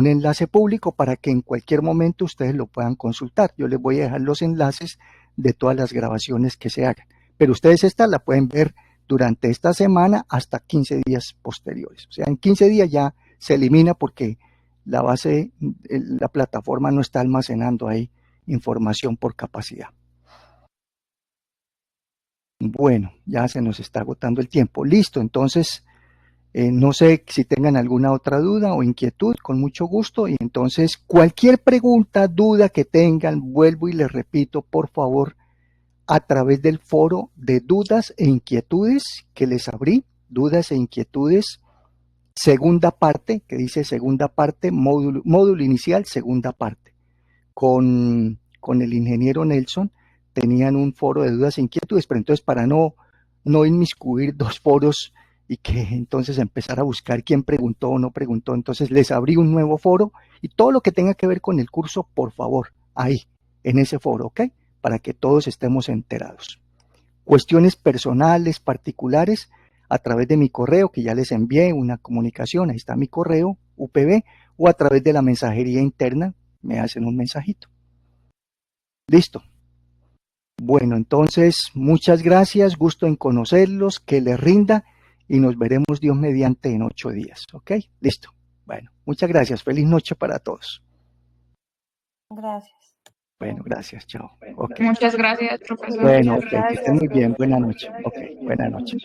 enlace público para que en cualquier momento ustedes lo puedan consultar. Yo les voy a dejar los enlaces de todas las grabaciones que se hagan. Pero ustedes esta la pueden ver durante esta semana hasta 15 días posteriores. O sea, en 15 días ya se elimina porque la plataforma no está almacenando ahí información por capacidad. Bueno, ya se nos está agotando el tiempo. Listo, entonces, no sé si tengan alguna otra duda o inquietud, con mucho gusto. Y entonces, cualquier pregunta, duda que tengan, vuelvo y les repito, por favor, a través del foro de dudas e inquietudes que les abrí, dudas e inquietudes, segunda parte, que dice segunda parte, módulo inicial, segunda parte. Con el ingeniero Nelson tenían un foro de dudas e inquietudes, pero entonces para no inmiscuir dos foros y que entonces empezar a buscar quién preguntó o no preguntó, entonces les abrí un nuevo foro y todo lo que tenga que ver con el curso, por favor, ahí, en ese foro, ¿ok? Para que todos estemos enterados. Cuestiones personales, particulares, a través de mi correo, que ya les envié una comunicación, ahí está mi correo, UPB, o a través de la mensajería interna, me hacen un mensajito. Listo. Bueno, entonces, muchas gracias, gusto en conocerlos, que les rinda y nos veremos Dios mediante en 8 días, ¿ok? Listo. Bueno, muchas gracias, feliz noche para todos. Gracias. Bueno, gracias, chao. Ok. Muchas gracias, profesor. Bueno, ok, que Gracias. estén muy bien. Buenas noches. Ok, buenas noches.